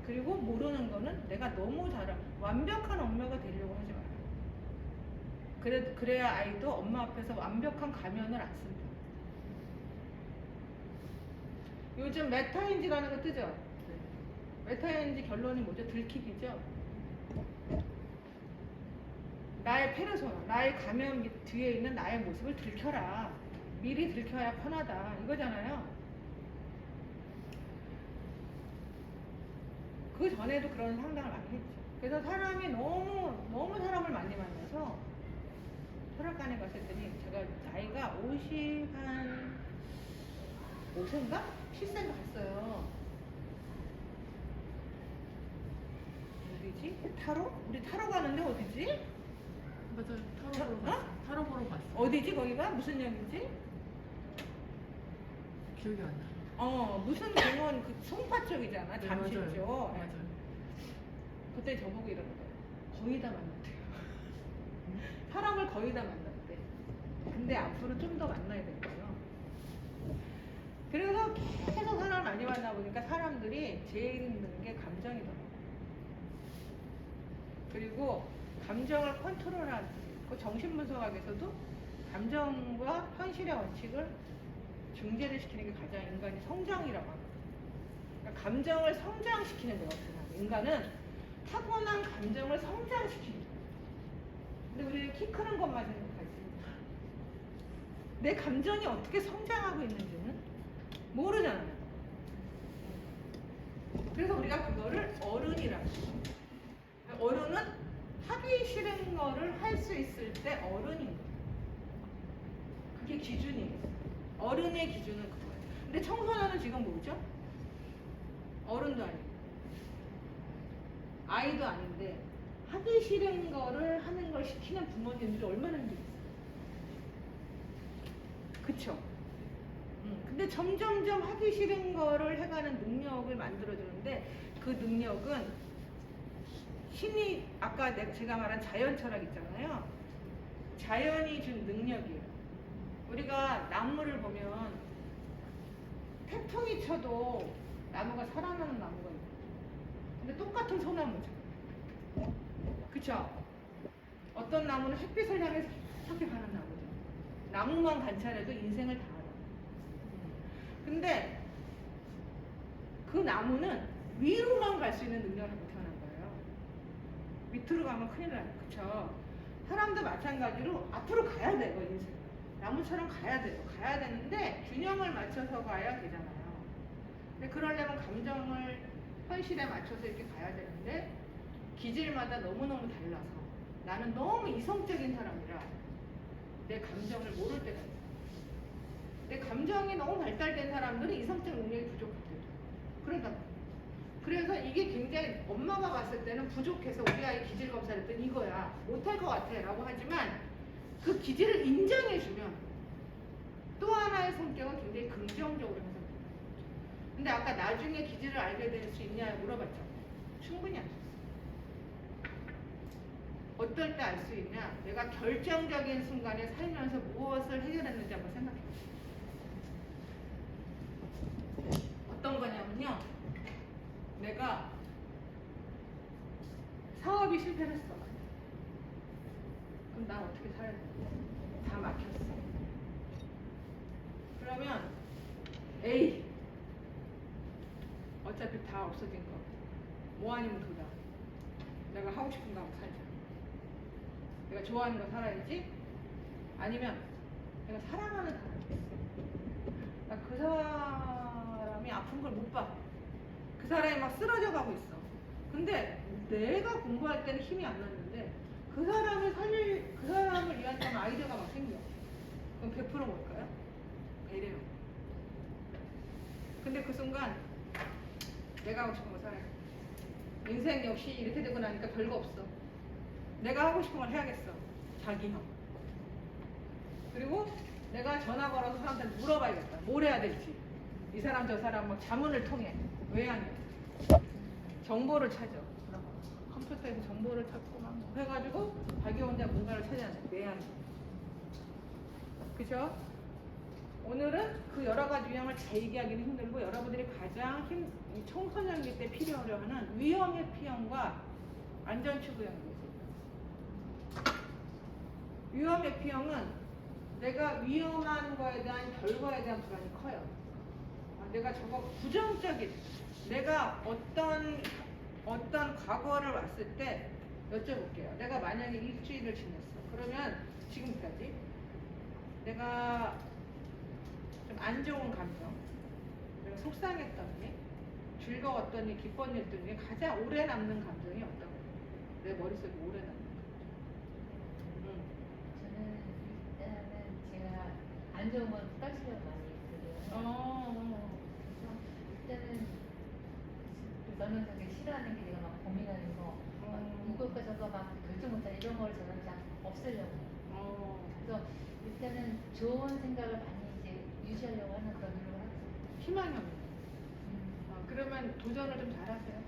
S1: 그리고 모르는 거는 내가 너무 완벽한 엄마가 되려고 하지 마라. 그래야 아이도 엄마 앞에서 완벽한 가면을 안 씁니다. 요즘 메타인지라는 거 뜨죠? 메타인지 결론이 뭐죠? 들키기죠? 나의 페르소나, 나의 가면 뒤에 있는 나의 모습을 들켜라. 미리 들켜야 편하다. 이거잖아요. 그 전에도 그런 상담을 많이 했죠. 그래서 사람이 너무 사람을 많이 만나서 철학관에 갔을 때니 제가 나이가 55세인가? 실생도 갔어요. 어디지? 타로? 우리 타로 가는데 어디지?
S4: 맞아요. 타로
S1: 어?
S4: 보러 갔어요. 타로 보러 갔어요.
S1: 어디지 거기가? 무슨 역이지?
S4: 기억이 안 나요.
S1: 무슨 공원 그 송파 쪽이잖아.
S4: 네,
S1: 잠실
S4: 맞아요.
S1: 쪽.
S4: 맞아요.
S1: 그때 저보고 이러는 거예요. 거의 다 만났대요. 사람을 거의 다 만났대. 근데 앞으로 좀 더 만나야 될 거예요. 그래서 계속 사람을 많이 만나보니까 사람들이 제일 힘든 게 감정이더라고요. 그리고 감정을 컨트롤하는, 그 정신분석학에서도 감정과 현실의 원칙을 중재를 시키는 게 가장 인간이 성장이라고 합니다. 그러니까 감정을 성장시키는 거예요. 인간은 타고난 감정을 성장시키는 거예요. 근데 우리는 키 크는 것만 생각하지. 내 감정이 어떻게 성장하고 있는지는 모르잖아요. 그래서 우리가 그거를 어른이라고 해요. 어른은 하기 싫은 거를 할 수 있을 때 어른인 거예요. 그게 기준이에요. 어른의 기준은 그거예요. 근데 청소년은 지금 뭐죠? 어른도 아니고 아이도 아닌데 하기 싫은 거를 하는 걸 시키는 부모님들이 얼마나 힘들겠어요. 그쵸? 근데 점점점 하기 싫은 거를 해가는 능력을 만들어주는데 그 능력은 신이 아까 제가 말한 자연 철학 있잖아요. 자연이 준 능력이에요. 우리가 나무를 보면 태풍이 쳐도 나무가 살아나는 나무가 있고 근데 똑같은 소나무죠. 그쵸? 어떤 나무는 햇빛을 향해서 이렇게 가는 나무죠. 나무만 관찰해도 인생을 다 알아. 근데 그 나무는 위로만 갈 수 있는 능력을 갖고 태어난 거예요. 밑으로 가면 큰일 나요. 그쵸? 사람도 마찬가지로 앞으로 가야 돼요, 인생. 나무처럼 가야 돼요. 가야 되는데 균형을 맞춰서 가야 되잖아요. 근데 그러려면 감정을 현실에 맞춰서 이렇게 가야 되는데 기질마다 너무너무 달라서 나는 너무 이성적인 사람이라 내 감정을 모를 때가 있어요. 내 감정이 너무 발달된 사람들은 이성적 능력이 부족하대요. 그러다 그래서 이게 굉장히 엄마가 봤을 때는 부족해서 우리 아이 기질 검사를 했더니 이거야 못할 것 같아 라고 하지만 그 기질을 인정해주면 또 하나의 성격은 굉장히 긍정적으로 해석돼요. 근데 아까 나중에 기질을 알게 될 수 있냐 물어봤죠. 충분히 알 수 있어요. 어떨 때 알 수 있냐? 내가 결정적인 순간에 살면서 무엇을 해결했는지 한번 생각해 보세요. 어떤 거냐면요. 내가 사업이 실패를 했어. 그럼 난 어떻게 살아야 돼? 다 막혔어. 그러면 에이 어차피 다 없어진 거. 뭐 아니면 도다. 내가 하고 싶은 거 하고 살자. 내가 좋아하는 거 살아야지. 아니면 내가 사랑하는 사람이 있어. 나 그 사람이 아픈 걸 못 봐. 그 사람이 막 쓰러져 가고 있어. 근데 내가 공부할 때는 힘이 안 났는데 그 사람을 위한 아이디어가 막 생겨. 그럼 100% 뭘까요? 배려요. 근데 그 순간 내가 하고 싶은 거 살아야 돼. 인생 역시 이렇게 되고 나니까 별거 없어. 내가 하고 싶은 걸 해야겠어. 자기형. 그리고 내가 전화 걸어서 사람한테 물어봐야겠다. 뭘 해야 될지. 이 사람 저 사람 막 자문을 통해. 왜 하냐. 정보를 찾아. 컴퓨터에서 정보를 찾고 막 해가지고 자기 혼자 뭔가를 찾아내. 왜 하냐. 그죠? 오늘은 그 여러 가지 유형을 다 얘기하기는 힘들고 여러분들이 가장 이 청소년기 때 필요로 하는 위험의 피형과 안전추구형이 있어요. 위험의 피형은 내가 위험한 거에 대한 결과에 대한 불안이 커요. 내가 저거 부정적인 내가 어떤 과거를 왔을 때 여쭤볼게요. 내가 만약에 일주일을 지냈어. 그러면 지금까지 내가 좀 안 좋은 감정, 내가 속상했던 일, 즐거웠던 일, 기뻤던 일 중에 가장 오래 남는 감정이 어떤 거예요? 내 머릿속에 오래 남는 감정.
S5: 저는 일단은 제가 안 좋은 건 후각시력 많이 있거든요. 그래서 싫어하는 게 내가 막 고민하는 거, 막 이것과 저거 막 결정 못하는 이런 걸 저는 그냥 없애려고 해요. 그래서 일단은 좋은 생각을 많이 이제 유지하려고 하는 그런 노력을 하고 있어요.
S1: 희망이 없는. 그러면 도전을 좀 잘하세요.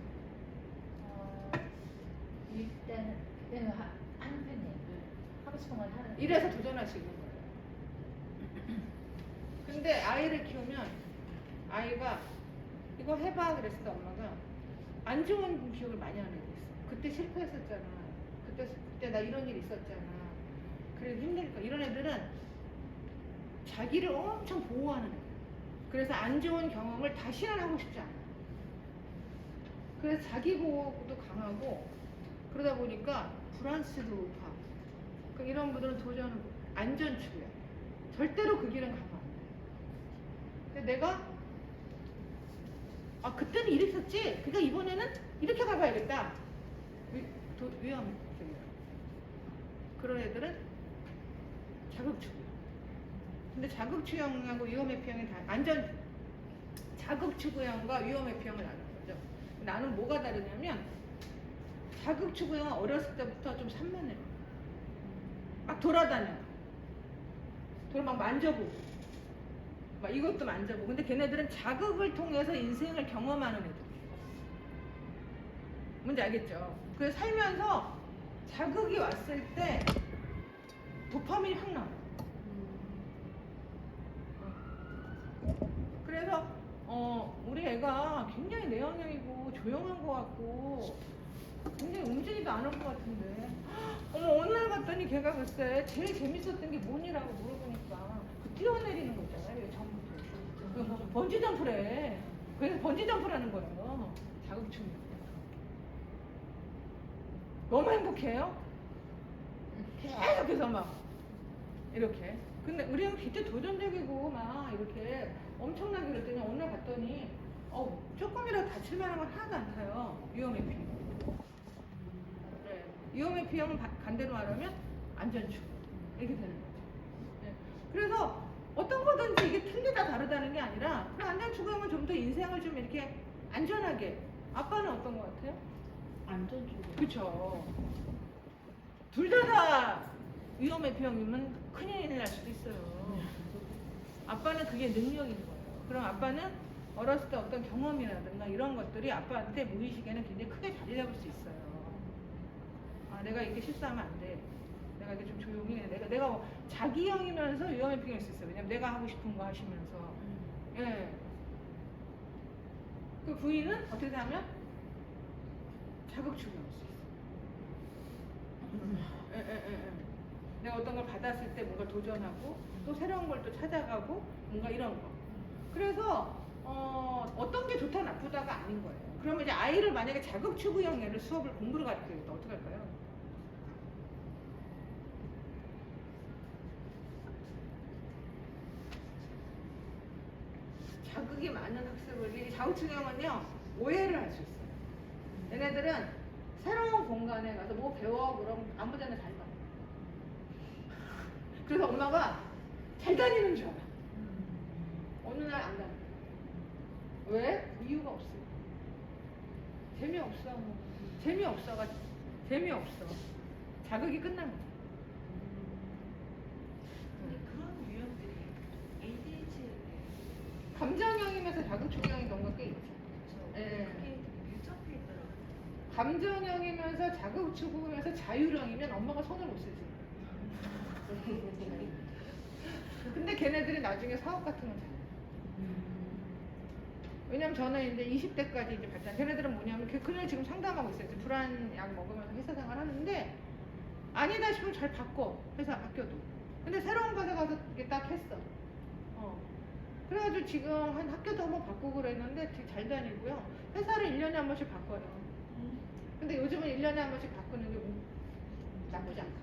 S5: 일단은 그냥 하는 편이에요. 하고 싶은 걸 하는.
S1: 이래서 도전하시는 거예요. 근데 아이를 키우면 아이가 이거 해봐 그랬을 때 엄마가 안 좋은 기억을 많이 하는 애들 있어. 그때 실패했었잖아. 그때 나 이런 일 있었잖아. 그래서 힘드니까 이런 애들은 자기를 엄청 보호하는 애들. 그래서 안 좋은 경험을 다시는 하고 싶지 않아. 그래서 자기 보호도 강하고 그러다 보니까 불안치도 높아. 그럼 이런 분들은 도전을 안전 추구야. 절대로 그 길은 가면 안 돼. 근데 내가 그때는 이랬었지. 그러니까 이번에는 이렇게 가봐야겠다. 위험해. 그런 애들은 자극추구야. 근데 자극추형하고 위험회피형이 자극추구형과 위험회피형을 나누는 거죠. 나는 뭐가 다르냐면 자극추구형은 어렸을 때부터 좀 산만해. 막 돌아다녀. 막 만져보고. 막 이것도 만져보고. 근데 걔네들은 자극을 통해서 인생을 경험하는 애들. 뭔지 알겠죠? 그래서 살면서 자극이 왔을 때 도파민이 확 나와. 그래서 우리 애가 굉장히 내향형이고 조용한 것 같고 굉장히 움직이지도 않을 것 같은데 어느 날 갔더니 걔가 글쎄 제일 재밌었던 게 뭐니라고 물어보니까 그 뛰어내리는 거 있잖아요. 전부터 번지점프래. 그래서 번지점프라는 거예요. 자극충. 너무 행복해요. 계속해서 막 이렇게. 근데 우리 형 진짜 도전적이고 막 이렇게 엄청나게 그랬더니 어느 날 봤더니 조금이라도 다칠 만한 건 하나도 안 타요. 위험회피. 네. 위험회피형은 반대로 말하면 안전추구. 이렇게 되는 거죠. 네. 그래서 어떤 거든지 이게 틀리다 다르다는 게 아니라 그 안전추구형은 좀 더 인생을 좀 이렇게 안전하게. 아빠는 어떤 거 같아요?
S4: 안전추구.
S1: 그쵸. 둘 다 위험회피형이면 큰일 날 수도 있어요. 아빠는 그게 능력인 거예요. 그럼 아빠는 어렸을 때 어떤 경험이라든가 이런 것들이 아빠한테 무의식에는 굉장히 크게 자리 잡을 수 있어요. 내가 이렇게 실수하면 안 돼. 내가 이렇게 좀 조용히 해. 내가 자기형이면서 위험회피형일 수 있어요. 왜냐면 내가 하고 싶은 거 하시면서. 예. 그 부인은 어떻게 하면 자극추구할 수 있어요. 내가 어떤 걸 받았을 때 뭔가 도전하고 또 새로운 걸 또 찾아가고 뭔가 이런 거. 그래서 어떤 게 좋다 나쁘다가 아닌 거예요. 그러면 이제 아이를 만약에 자극추구형 애를 수업을 공부를 가르쳐야겠다. 어떻게 할까요? 자극이 많은 학습을 이 자극추구형은요 오해를 할 수 있어요. 얘네들은 새로운 공간에 가서 뭐 배워 그럼 아무 데나 잘 가. 그래서 엄마가 잘 다니는 줄 알아. 어느 날 안 가는 거야. 왜? 이유가 없어. 재미없어. 재미없어. 자극이 끝난 거야.
S3: 근데 그런 유형들이 ADHD
S1: 감정형이면서 자극추구형인 경우가 꽤 있죠. 예.
S3: 그게 밀접해 있더라고요.
S1: 감정형이면서 자극추구면서 자율형이면 엄마가 손을 못 쓰지. 근데 걔네들이 나중에 사업 같은 건 잘해. 왜냐면 저는 이제 20대까지 이제 봤잖아요. 걔네들은 뭐냐면 그날 지금 상담하고 있어요. 지금 불안 약 먹으면서 회사 생활 하는데 아니다 싶으면 잘 바꿔. 회사 바뀌어도. 근데 새로운 곳에 가서 이게 딱 했어. 그래가지고 지금 한 학교도 한번 바꾸고 그랬는데 되게 잘 다니고요. 회사를 1년에 한 번씩 바꿔요. 근데 요즘은 1년에 한 번씩 바꾸는 게 나쁘지 않다.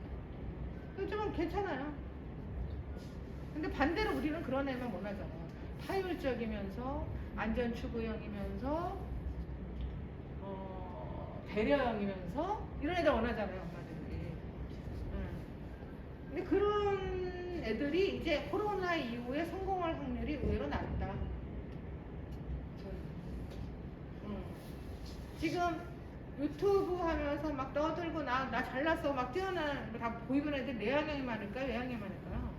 S1: 요즘은 괜찮아요. 근데 반대로 우리는 그런 애만 원하잖아요. 타율적이면서 안전추구형이면서 배려형이면서 이런 애들 원하잖아요, 엄마들이. 근데 그런 애들이 이제 코로나 이후에 성공할 확률이 의외로 낮다. 지금 유튜브 하면서 막 떠들고 나 잘났어 막 뛰어나는 거 다 보이는 애들 내향형이 많을까요? 외향형이 많을까요?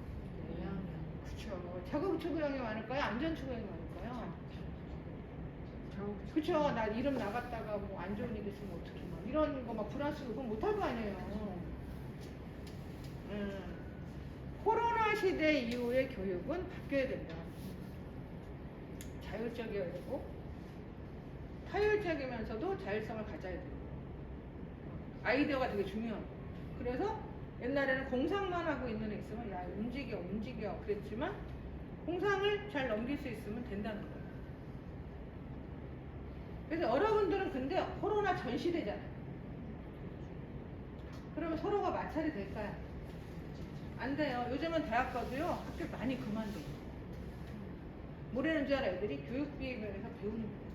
S1: 그쵸. 자국 추구형이 많을까요? 안전 추구형이 많을까요? 그쵸. 나 이름 나갔다가 뭐 안 좋은 일 있으면 어떡해 막 이런 거 막 불안스러워 그건 못할 거 아니에요. 코로나 시대 이후의 교육은 바뀌어야 된다. 자율적이어야 되고 타율적이면서도 자율성을 가져야 되고 아이디어가 되게 중요하고 그래서 옛날에는 공상만 하고 있는 애 있으면 야 움직여 그랬지만 공상을 잘 넘길 수 있으면 된다는 거예요. 그래서 여러분들은 근데 코로나 전 시대잖아요. 그러면 서로가 마찰이 될까요? 안 돼요. 요즘은 대학 가도요 학교 많이 그만둬요. 뭐라는 줄 알아? 애들이 교육비에 면에서 배우는 거예요.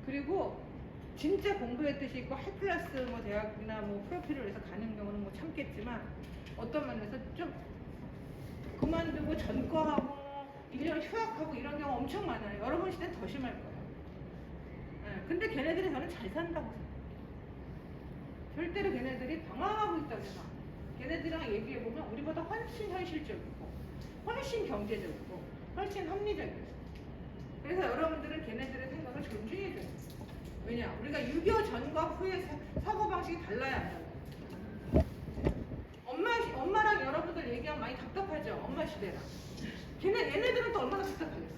S1: 그리고 진짜 공부했듯이 있고 하이클래스 뭐 대학이나 뭐 프로필을 위해서 가는 경우는 뭐 참겠지만 어떤 면에서 좀 그만두고 전과하고 1년 휴학하고 이런 경우 엄청 많아요. 여러분 시대는 더 심할 거예요. 근데 걔네들이 저는 잘 산다고 생각해요. 절대로 걔네들이 방황하고 있다고 생각해요. 걔네들이랑 얘기해보면 우리보다 훨씬 현실적이고 훨씬 경제적이고 훨씬 합리적이에요. 그래서 여러분들은 걔네들의 생각을 존중해야 돼요. 왜냐? 우리가 6.25 전과 후의 사고방식이 달라야 안 달라요. 엄마랑 여러분들 얘기하면 많이 답답하죠? 엄마 시대랑. 얘네들은 또 얼마나 답답하겠어.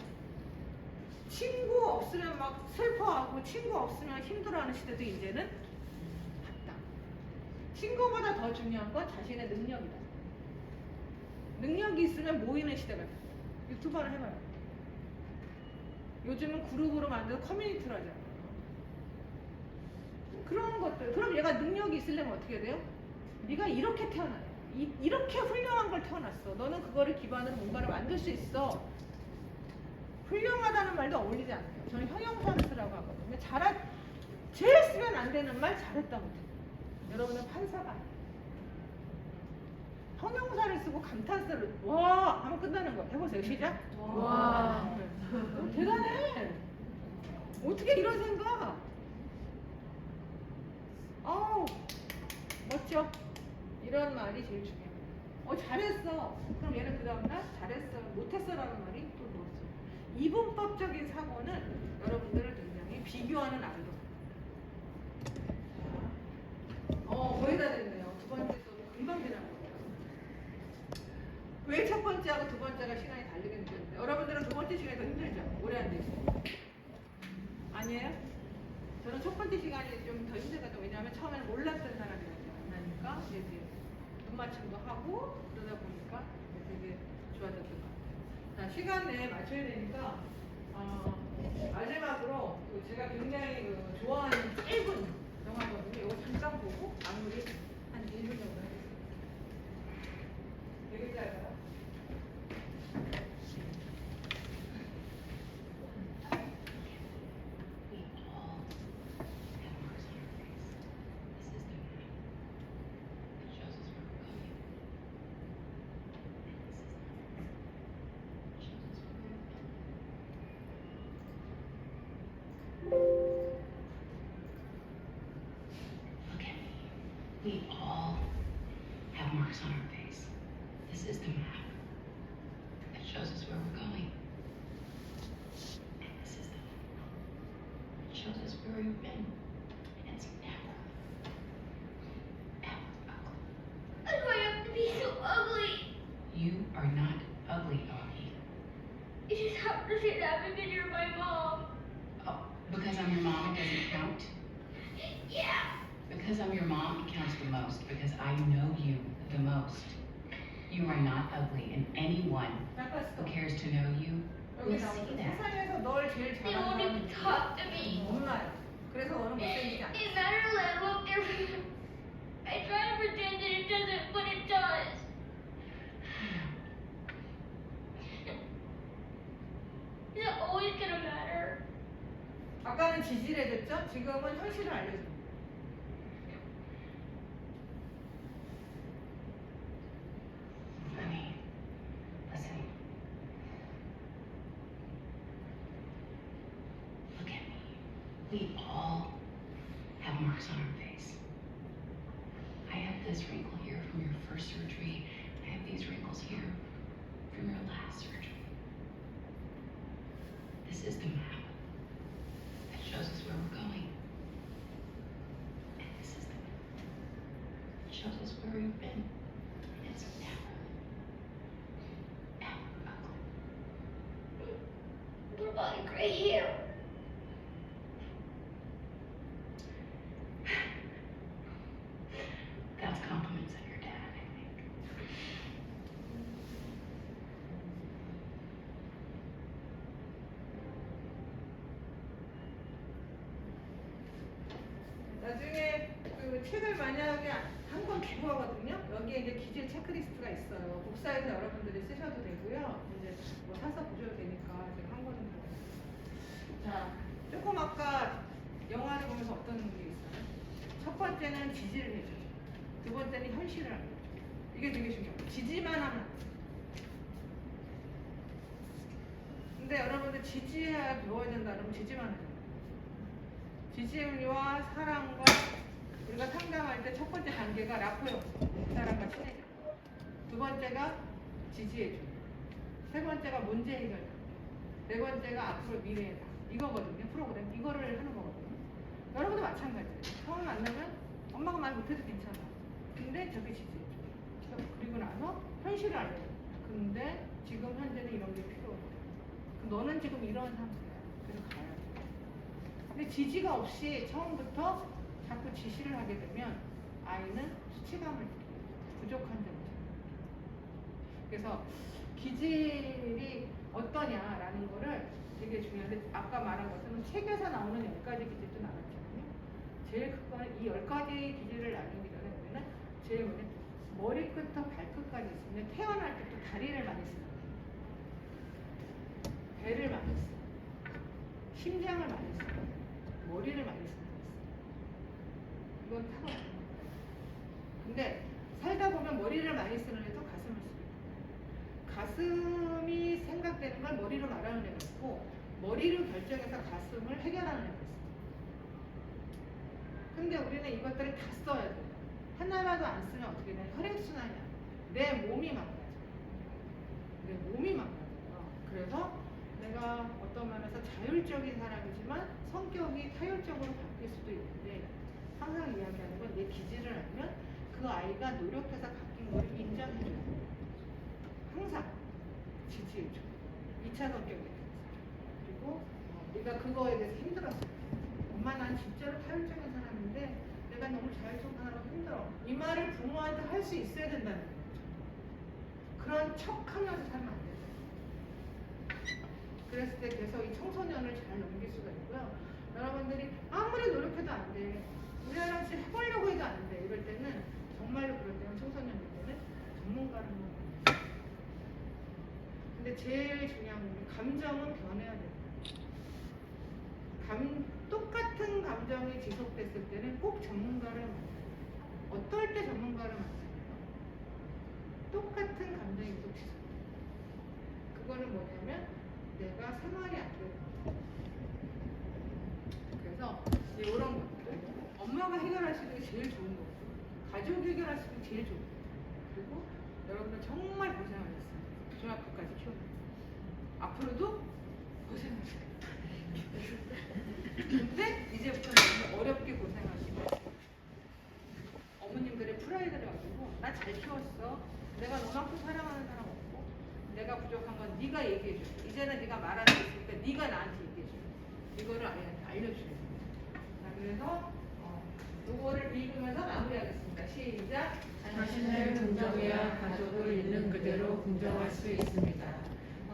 S1: 친구 없으면 막 슬퍼하고 친구 없으면 힘들어하는 시대도 이제는 갔다. 친구보다 더 중요한 건 자신의 능력이다. 능력이 있으면 모이는 시대가 됐어요. 유튜브 하나 해봐요. 요즘은 그룹으로 만들어 커뮤니티로 하잖아요. 그런 것들. 그럼 얘가 능력이 있으려면 어떻게 돼요? 네가 이렇게 태어나요. 이렇게 훌륭한 걸 태어났어. 너는 그거를 기반으로 뭔가를 만들 수 있어. 훌륭하다는 말도 어울리지 않아요. 저는 형용사를 쓰라고 하거든요. 제일 쓰면 안 되는 말 잘했다고 해요. 여러분은 판사가 아니에요. 형용사를 쓰고 감탄사를 와 하면 끝나는 거예요. 해보세요. 시작. 와. 대단해. 어떻게 이런 생각? 멋져. 이런 말이 제일 중요해요. 잘했어. 그럼 얘는 그 다음날 잘했어. 못했어라는 말이 또 멋져. 이분법적인 사고는 여러분들을 굉장히 비교하는 아이로. 거의 다 됐네요. 두 번째 또 금방 지나는 거예요. 왜 첫 번째하고 두 번째가 시간이 다르게 느껴지는데 여러분들은 두 번째 시간이 더 힘들죠? 오래 앉아있어요. 아니에요? 저는 첫 번째 시간이 좀 더 힘들거든요. 왜냐하면 처음에는 몰랐던 사람이랑 만나니까 이제 눈 맞춤도 하고 그러다 보니까 되게 좋아졌던 것 같아요. 자, 시간 내에 맞춰야 되니까 마지막으로 제가 굉장히 좋아하는 짧은 영화거든요. 이거 잠깐 보고 마무리 한 1분 정도 하겠습니다. 되게 짧아요.
S6: We all have marks on our face. This is the map. It shows us where we're going. And this is the map. It shows us where we've been. And it's never, ever ugly.
S7: Why do I have to be so ugly?
S6: You are not ugly, Augie.
S7: You just have to say that because you're my mom.
S6: Oh, because I'm your mom, it doesn't count?
S7: Yeah.
S6: Because I'm your mom, it counts the most. Because I know you the most. You are not ugly, and anyone who cares to know you will
S1: 여기
S6: see
S1: 나오죠.
S6: that.
S1: 세상에서 널 제일
S7: They won't even
S1: 잘하는
S7: talk to me.
S1: 엄마야. 그래서 너는 못생기지 않아.
S7: It matters that I look different. I try to pretend that it doesn't, but it does. Is it always gonna matter?
S1: 아까는 지질해졌죠? 지금은 현실을 알려줍니다.
S6: Honey, listen. Look at me. We marks on our face. I have this wrinkle here from your first surgery. I have these wrinkles here from your last surgery. This is the map that shows us where we're going. And this is the map that shows us where we've been. It's never ugly.
S7: What about gray hair?
S6: That's compliments of your dad, I think.
S1: 나중에 그 책을 만약에 한 권 기부하거든요. 여기에 이제 기질 체크리스트가 있어요. 복사해서 여러분들이 쓰셔도 되고요. 이제 뭐 사서 보셔도 되니까 제가 한 권은 들어요. 자, 조금 아까 영화를 보면서 어떤 게 있어요? 첫 번째는 지지를 해줘요. 두 번째는 현실을 알려줘요. 이게 되게 중요해요. 지지만 하면 안 돼요. 근데 여러분들 지지해야 배워야 된다 그러면 지지만 해요. 지지와 사랑과 우리가 상담할 때 첫 번째 단계가 라포요. 사람과 친해져. 두 번째가 지지해줘. 세 번째가 문제 해결. 네 번째가 앞으로 미래다. 이거거든요. 프로그램. 이거를 하는 거거든요. 여러분도 마찬가지예요. 처음 만나면 엄마가 말 못해도 괜찮아. 근데 저게 지지해줘. 그리고 나서 현실을 알려줘. 근데 지금 현재는 이런 게 필요해. 너는 지금 이런 상태야. 그래서 가야 돼. 근데 지지가 없이 처음부터 자꾸 지시를 하게 되면 아이는 수치감을 느껴요. 부족한 점을. 그래서 기질이 어떠냐라는 거를 되게 중요한데 아까 말한 것처럼 책에서 나오는 10가지 기질도 나왔잖아요. 제일 큰 거는 이 10가지 기질을 나누기 전에 우리는 제일 먼저 머리끝부터 발끝까지 있으면 태어날 때부터 다리를 많이 쓰는 거예요. 배를 많이 써요. 심장을 많이 써요. 머리를 많이 쓰는 거예요. 이건 타고난 거예요. 근데 살다 보면 머리를 많이 쓰는 애도 가슴을 쓰고 가슴이 생각되는 걸 머리로 말하는 애가 있고 머리를 결정해서 가슴을 해결하는 애가 있어요. 근데 우리는 이것들을 다 써야 돼요. 하나라도 안 쓰면 어떻게 되냐? 혈액순환이 안 돼. 내 몸이 망가져. 내 몸이 망가져요. 그래서 내가 어떤 면에서 자율적인 사람이지만 성격이 타율적으로 바뀔 수도 있는데 항상 이야기하는 건 내 기질을 알면 그 아이가 노력해서 바뀐 걸 인정해줘요. 항상 지지해줘. 2차 성격에 대해서. 그리고 네가 그거에 대해서 힘들었어. 엄마 난 진짜로 타율적인 사람인데 내가 너무 자율적으로 힘들어. 이 말을 부모한테 할 수 있어야 된다는 거죠. 그런 척하면서 살면 안 되죠. 그랬을 때 계속 이 청소년을 잘 넘길 수가 있고요. 여러분들이 아무리 노력해도 안 돼. 우리나라 지금 해보려고 해도 안 돼. 이럴 때는 정말로 그럴 때는 청소년일 때는 전문가를 하는 거예요. 근데 제일 중요한 건 감정은 변해야 돼요. 똑같은 감정이 지속됐을 때는 꼭 전문가를 만나요. 어떨 때 전문가를 만나요? 똑같은 감정이 계속 지속돼요. 그거는 뭐냐면 내가 생활이 안 되는 거예요. 그래서 이런 것들 엄마가 해결할 수 있는 게 제일 좋은 거고 가족이 해결할 수 있는 게 제일 좋은 거고 그리고 여러분들 정말 고생을 했어요. 중학교까지 키우는 앞으로도 고생을 했어요. 근데 이제부터 너무 어렵게 고생하시고 어머님들의 프라이드를 가지고 나 잘 키웠어. 내가 너만큼 사랑하는 사람 없고 내가 부족한 건 네가 얘기해줘. 이제는 네가 말할 수 있으니까 네가 나한테 얘기해줘. 이거를 아이한테 알려줘야 돼요. 자, 그래서 요거를 읽으면서 마무리하겠습니다. 시작.
S8: 자신을 긍정해야 가족을 있는 그대로 긍정할 수 있습니다.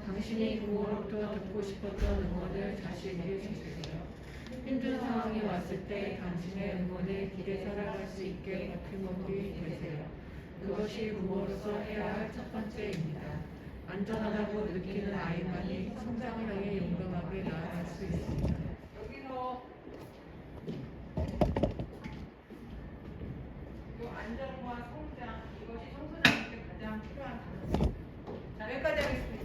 S8: 당신이 부모로부터 듣고 싶었던 응원을 자신에게 주세요. 힘든 상황이 왔을 때 당신의 응원에 기대 살아갈 수 있게 버팀목이 되세요. 그것이 부모로서 해야 할 첫 번째입니다. 안전하다고 느끼는 아이만이 성장을 향해 용감하게 나아갈 수 있습니다.
S1: 여기서 이 안정과 성장 이것이 청소년한테 가장 필요한 단어입니다. 자, 여기까지 하겠습니다.